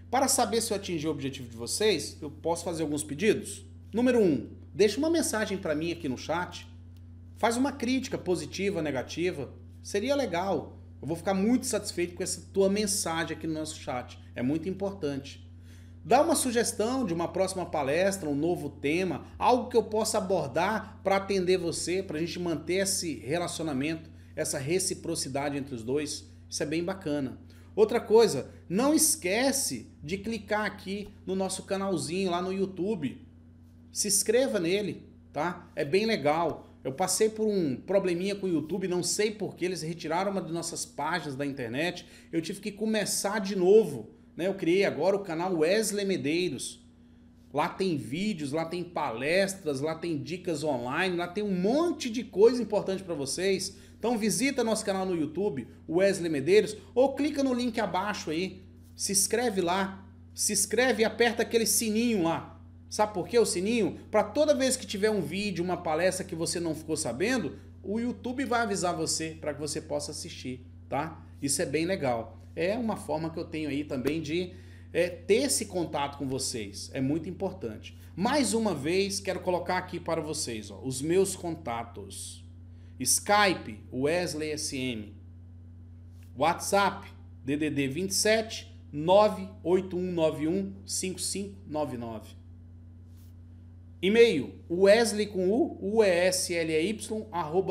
Para saber se eu atingi o objetivo de vocês, eu posso fazer alguns pedidos. Número 1, deixa uma mensagem para mim aqui no chat, faz uma crítica positiva, negativa, seria legal. Eu vou ficar muito satisfeito com essa tua mensagem aqui no nosso chat, é muito importante. Dá uma sugestão de uma próxima palestra, um novo tema, algo que eu possa abordar para atender você, para a gente manter esse relacionamento, essa reciprocidade entre os dois. Isso é bem bacana. Outra coisa, não esquece de clicar aqui no nosso canalzinho lá no YouTube. Se inscreva nele, tá? É bem legal. Eu passei por um probleminha com o YouTube, não sei por que eles retiraram uma das nossas páginas da internet. Eu tive que começar de novo. Eu criei agora o canal Wesley Medeiros. Lá tem vídeos, lá tem palestras, lá tem dicas online, lá tem um monte de coisa importante para vocês. Então visita nosso canal no YouTube, Wesley Medeiros, ou clica no link abaixo aí, se inscreve lá, se inscreve e aperta aquele sininho lá. Sabe por que o sininho? Para toda vez que tiver um vídeo, uma palestra que você não ficou sabendo, o YouTube vai avisar você para que você possa assistir, tá? Isso é bem legal. É uma forma que eu tenho aí também de ter esse contato com vocês. É muito importante. Mais uma vez, quero colocar aqui para vocês os meus contatos. Skype, Wesley SM. WhatsApp, DDD 27 98191 5599. E-mail, Wesley com UESLEY,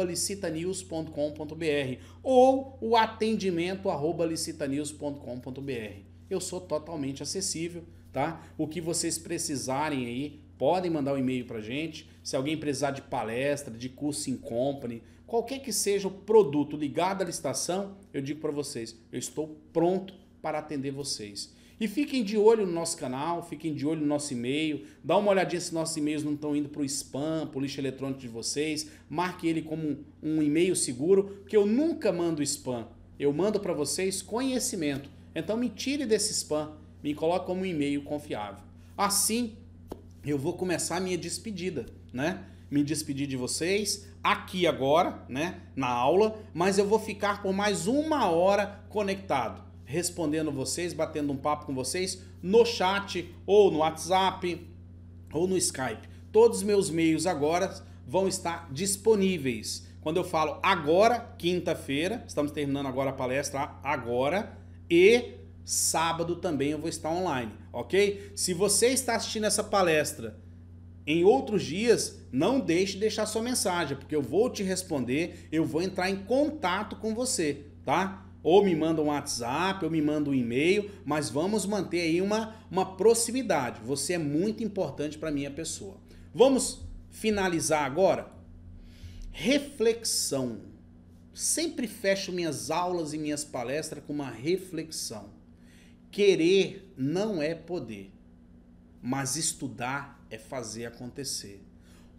@licitanews.com.br ou o atendimento @licitanews.com.br. Eu sou totalmente acessível, tá? O que vocês precisarem aí, podem mandar um e-mail para a gente. Se alguém precisar de palestra, de curso in company, qualquer que seja o produto ligado à licitação, eu digo para vocês, eu estou pronto para atender vocês. E fiquem de olho no nosso canal, fiquem de olho no nosso e-mail, dá uma olhadinha se nossos e-mails não estão indo para o spam, para o lixo eletrônico de vocês, marque ele como um e-mail seguro, porque eu nunca mando spam, eu mando para vocês conhecimento. Então me tire desse spam, me coloque como um e-mail confiável. Assim, eu vou começar a minha despedida, né? Me despedir de vocês aqui agora, né? Na aula, mas eu vou ficar por mais 1 hora conectado, respondendo vocês, batendo um papo com vocês no chat, ou no WhatsApp, ou no Skype. Todos os meus meios agora vão estar disponíveis. Quando eu falo agora, quinta-feira, estamos terminando agora a palestra agora, e sábado também eu vou estar online, ok? Se você está assistindo essa palestra em outros dias, não deixe de deixar sua mensagem, porque eu vou te responder, eu vou entrar em contato com você, tá? Ou me manda um WhatsApp, ou me manda um e-mail, mas vamos manter aí uma proximidade. Você é muito importante para a minha pessoa. Vamos finalizar agora? Reflexão. Sempre fecho minhas aulas e minhas palestras com uma reflexão. Querer não é poder, mas estudar é fazer acontecer.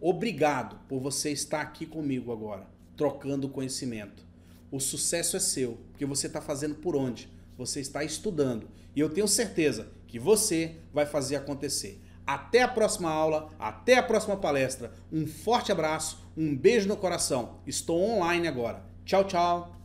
Obrigado por você estar aqui comigo agora, trocando conhecimento. O sucesso é seu, porque você está fazendo por onde? Você está estudando. E eu tenho certeza que você vai fazer acontecer. Até a próxima aula, até a próxima palestra. Um forte abraço, um beijo no coração. Estou online agora. Tchau, tchau.